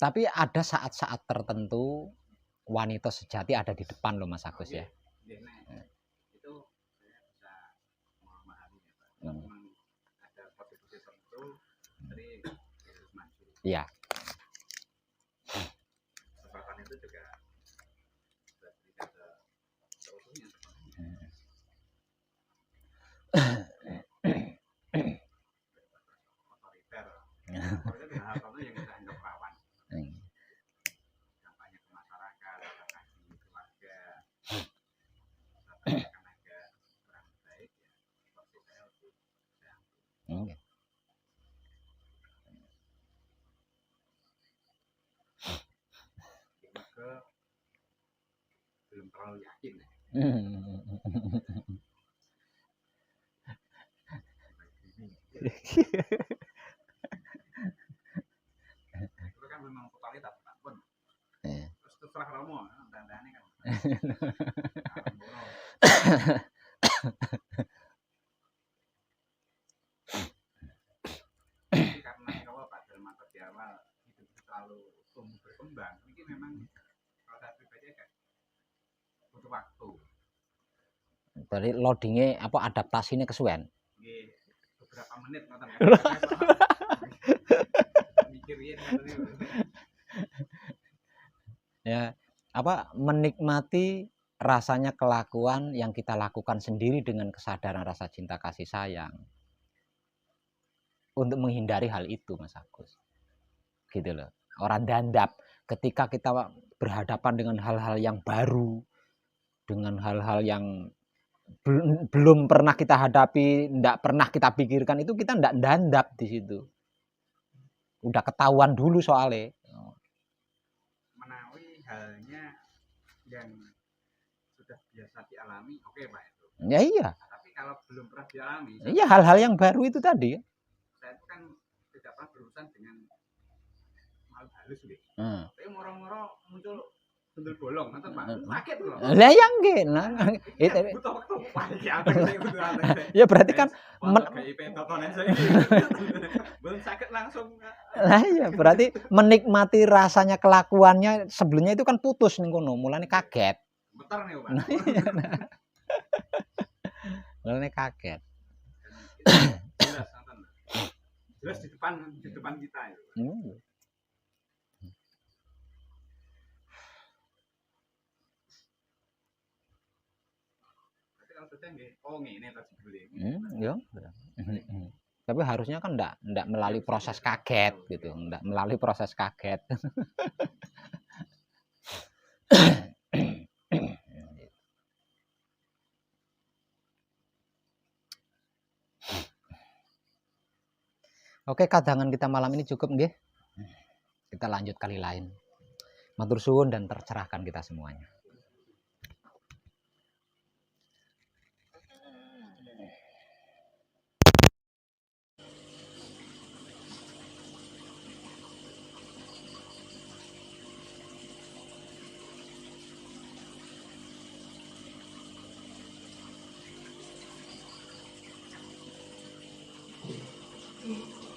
Tapi ada saat-saat tertentu wanita sejati ada di depan loh Mas Agus ya. Iya, nah, itu saya bisa memahami ya Pak. Hmm. Memang ada posisi tertentu dari harus maju. Iya. Kesempatan itu juga tidak seutuhnya. Otoriter. Otoriter adalah hal yang kita anggap rawan. Dampaknya ke masyarakat, aplikasi keluarga, akan agak kurang baik ya. Seperti saya untuk Hmm. ke belum terlalu yakin ya. Itu kan memang totalitas Pak pun. Terus terserah Romo, tandanya kan. Tapi karena kalau Pak dalam mata di awal hidup itu selalu tumbuh berkembang, ini memang kalau saya pribadi kan butuh waktu. Dari loadingnya apa adaptasinya kesuwen. Nggih, beberapa menit ngoten kan. Mikirin ngoten. Ya, apa menikmati rasanya kelakuan yang kita lakukan sendiri dengan kesadaran rasa cinta kasih sayang. Untuk menghindari hal itu Mas Agus. Gitu loh. Orang dandap ketika kita berhadapan dengan hal-hal yang baru, dengan hal-hal yang belum pernah kita hadapi, tidak pernah kita pikirkan, itu kita tidak dandap di situ. Udah ketahuan dulu soalnya. Menawi halnya yang sudah biasa dialami, oke Pak itu. Ya iya. Tapi kalau belum pernah dialami, Iya hal-hal yang baru itu tadi. saya itu kan tidak pernah berurusan dengan makhluk halus nih. Tapi moro-moro muncul sundel bolong, nanti Pak, sakit loh. Lah yang nggih, nah itu butuh waktu Pak iki ya berarti kan BIP totone saya. Belum sakit langsung. Lah ya berarti menikmati rasanya kelakuannya sebelumnya itu kan putus ning kono, mulane kaget. Betar nih Pak. Mulane kaget. Jelas nonton. Jelas di depan kita itu. Oh ngene ta jebule. Ya. Tapi harusnya kan enggak melalui proses kaget gitu, enggak melalui proses kaget. Oke, kadangan kita malam ini cukup nggih. Kita lanjut kali lain. Matur suwun dan tercerahkan kita semuanya. Oke.